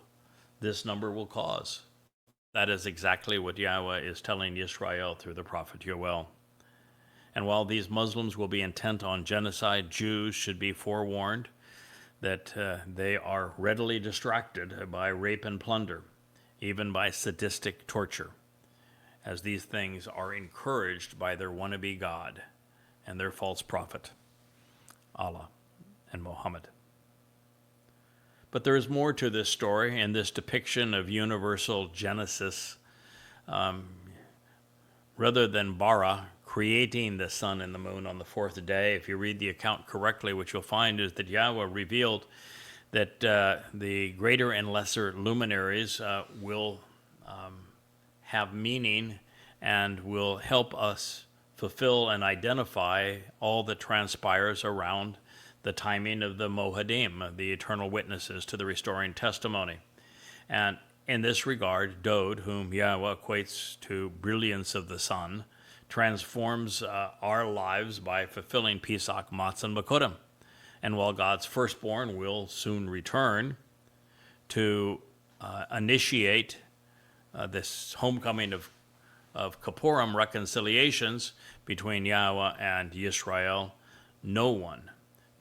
this number will cause. That is exactly what Yahowah is telling Israel through the prophet Yoel. And while these Muslims will be intent on genocide, Jews should be forewarned that they are readily distracted by rape and plunder, even by sadistic torture, as these things are encouraged by their wannabe God and their false prophet, Allah and Muhammad. But there is more to this story and this depiction of universal genesis. Rather than bara creating the sun and the moon on the fourth day, if you read the account correctly, what you'll find is that Yahowah revealed that the greater and lesser luminaries will have meaning and will help us fulfill and identify all that transpires around the timing of the Mohadim, the eternal witnesses to the restoring testimony. And in this regard, Dod, whom Yahowah equates to brilliance of the sun, transforms our lives by fulfilling Pesach, Matzah, and Bakurim. And while God's firstborn will soon return to initiate this homecoming of Kippurim reconciliations between Yahowah and Yisrael, no one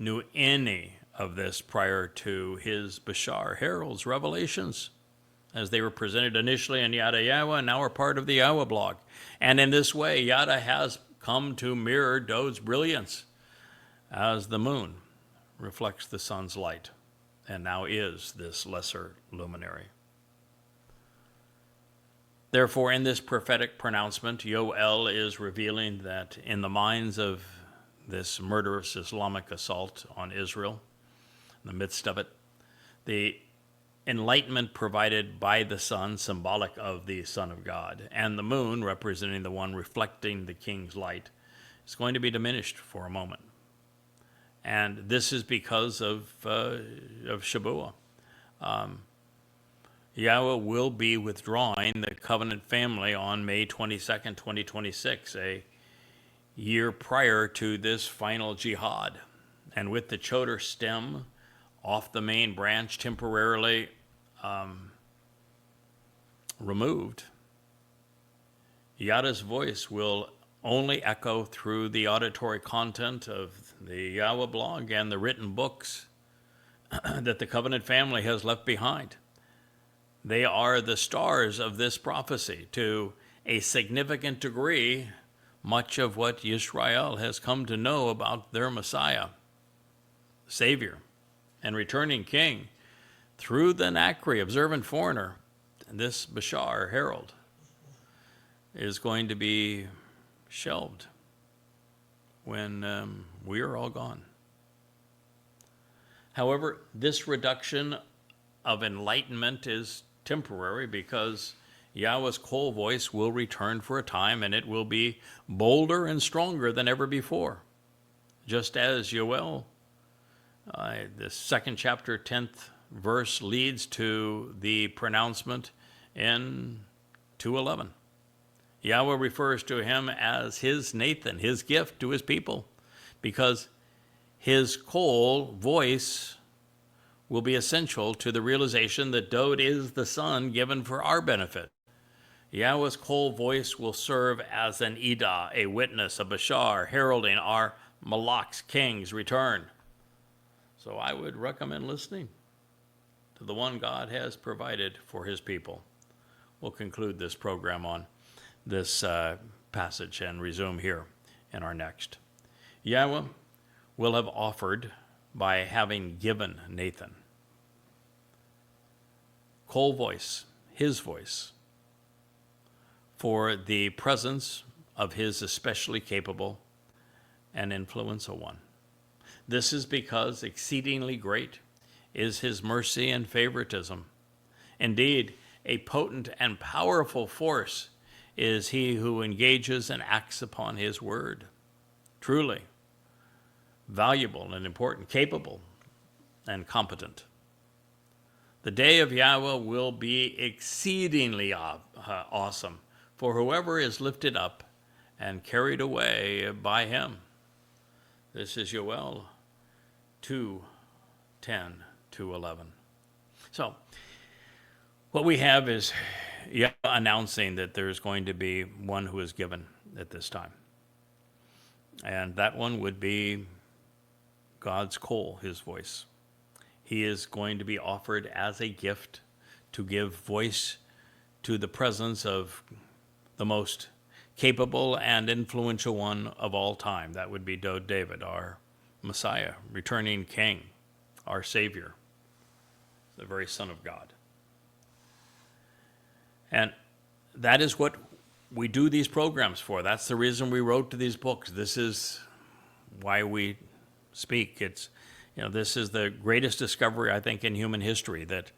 knew any of this prior to his Bashar, heralds, revelations, as they were presented initially in Yada Yahowah and now are part of the Yahowah blog. And in this way, Yada has come to mirror Dod's brilliance as the moon reflects the sun's light and now is this lesser luminary. Therefore, in this prophetic pronouncement, Yoel is revealing that in the minds of this murderous Islamic assault on Israel, in the midst of it, the enlightenment provided by the sun, symbolic of the Son of God, and the moon, representing the one reflecting the king's light, is going to be diminished for a moment. And this is because of Shabuah. Yahweh will be withdrawing the covenant family on May 22nd, 2026, a year prior to this final jihad. And with the Choder stem off the main branch temporarily removed, Yada's voice will only echo through the auditory content of the Yahweh blog and the written books that the covenant family has left behind. They are the stars of this prophecy. To a significant degree, much of what Yisrael has come to know about their Messiah, Savior, and returning King through the Nakri, observant foreigner, this Bashar, herald, is going to be shelved when we are all gone. However, this reduction of enlightenment is temporary because Yahweh's call voice will return for a time, and it will be bolder and stronger than ever before. Just as Yoel, the second chapter, 10th verse, leads to the pronouncement in 2:11. Yahweh refers to him as his Nathan, his gift to his people, because his call voice will be essential to the realization that Dod is the son given for our benefit. Yahweh's call voice will serve as an Edah, a witness, a Bashar, heralding our Malak's king's return. So I would recommend listening to the one God has provided for his people. We'll conclude this program on this passage and resume here in our next. Yahweh will have offered by having given Nathan call voice, his voice, for the presence of his especially capable and influential one. This is because exceedingly great is his mercy and favoritism. Indeed, a potent and powerful force is he who engages and acts upon his word. Truly valuable and important, capable and competent. The day of Yahweh will be exceedingly awesome for whoever is lifted up and carried away by him. This is Yoel 2:10-11. So what we have is Yahweh announcing that there's going to be one who is given at this time. And that one would be God's call, his voice. He is going to be offered as a gift to give voice to the presence of the most capable and influential one of all time. That would be David, our Messiah, returning King, our Savior, the very Son of God. And that is what we do these programs for. That's the reason we wrote these books. This is why we speak. It's, this is the greatest discovery, I think, in human history, that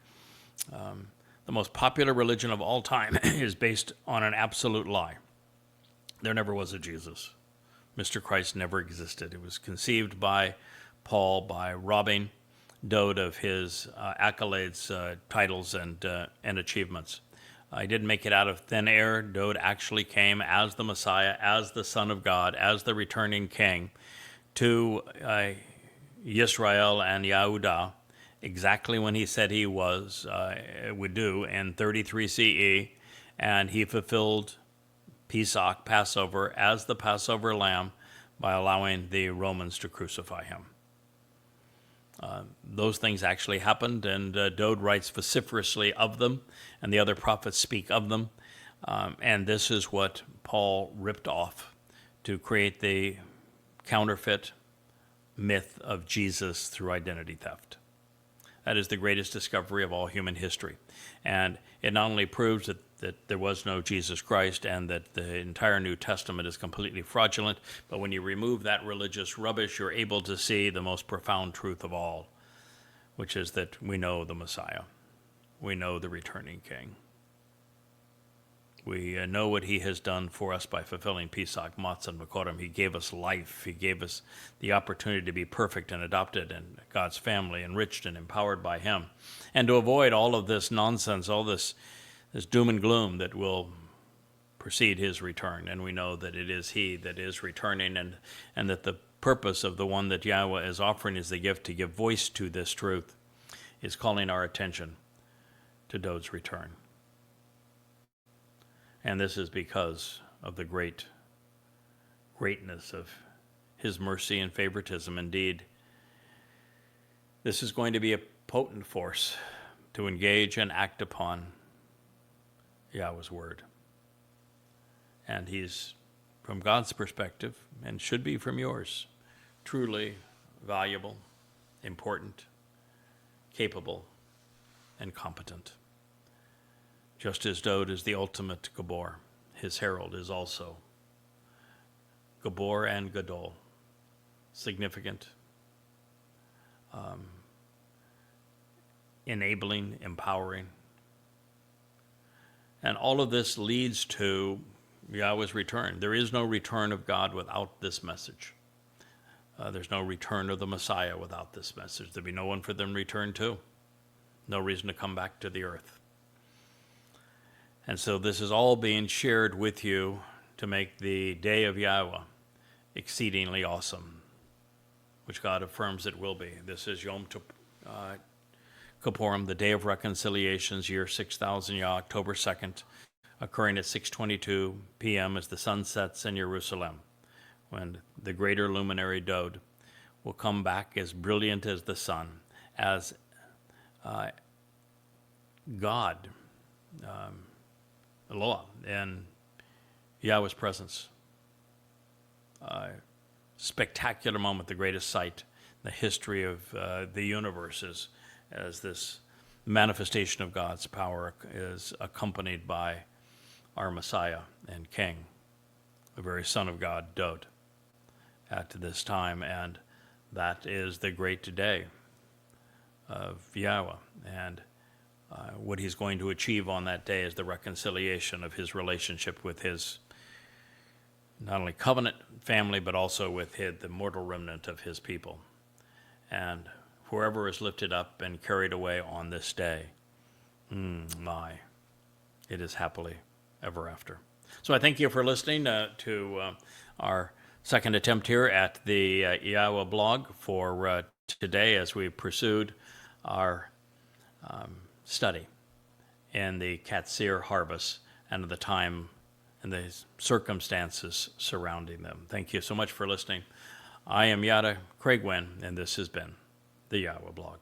the most popular religion of all time is based on an absolute lie. There never was a Jesus. Mr. Christ never existed. It was conceived by Paul by robbing Dod of his accolades, titles, and achievements. He didn't make it out of thin air. Dod actually came as the Messiah, as the Son of God, as the returning King to Yisrael and Yehudah, exactly when he said he would do in 33 CE, and he fulfilled Pesach, Passover, as the Passover lamb by allowing the Romans to crucify him. Those things actually happened, and Dod writes vociferously of them, and the other prophets speak of them, and this is what Paul ripped off to create the counterfeit myth of Jesus through identity theft. That is the greatest discovery of all human history. And it not only proves that there was no Jesus Christ and that the entire New Testament is completely fraudulent, but when you remove that religious rubbish, you're able to see the most profound truth of all, which is that we know the Messiah. We know the returning King. We know what he has done for us by fulfilling Pesach, Matzah, and Makorim. He gave us life. He gave us the opportunity to be perfect and adopted in God's family, enriched and empowered by him. And to avoid all of this nonsense, all this doom and gloom that will precede his return. And we know that it is he that is returning, and that the purpose of the one that Yahweh is offering as the gift to give voice to this truth is calling our attention to Dod's return. And this is because of the greatness of his mercy and favoritism. Indeed, this is going to be a potent force to engage and act upon Yahweh's word. And he's, from God's perspective, and should be from yours, truly valuable, important, capable, and competent. Just as Dod is the ultimate Gabor, his herald is also Gabor and Gadol, significant, enabling, empowering. And all of this leads to Yahweh's return. There is no return of God without this message. There's no return of the Messiah without this message. There'll be no one for them to return to. No reason to come back to the earth. And so this is all being shared with you to make the day of Yahweh exceedingly awesome, which God affirms it will be. This is Yom Kippurim, the Day of Reconciliations, year 6000 Yah, October 2nd, occurring at 6:22 p.m. as the sun sets in Jerusalem, when the greater luminary Dod will come back as brilliant as the sun, as God, Eloah, in Yahweh's presence. Spectacular moment, the greatest sight in the history of the universe, as this manifestation of God's power is accompanied by our Messiah and King, the very Son of God, Dod, at this time. And that is the great day of Yahweh. And what he's going to achieve on that day is the reconciliation of his relationship with his not only covenant family, but also with the mortal remnant of his people. And whoever is lifted up and carried away on this day, it is happily ever after. So I thank you for listening to our second attempt here at the YAHOWAH blog for today, as we pursued our study in the Qatsyr harvest and the time and the circumstances surrounding them. Thank you so much for listening. I am Yada, Craig Winn, and this has been the YAHOWAH blog.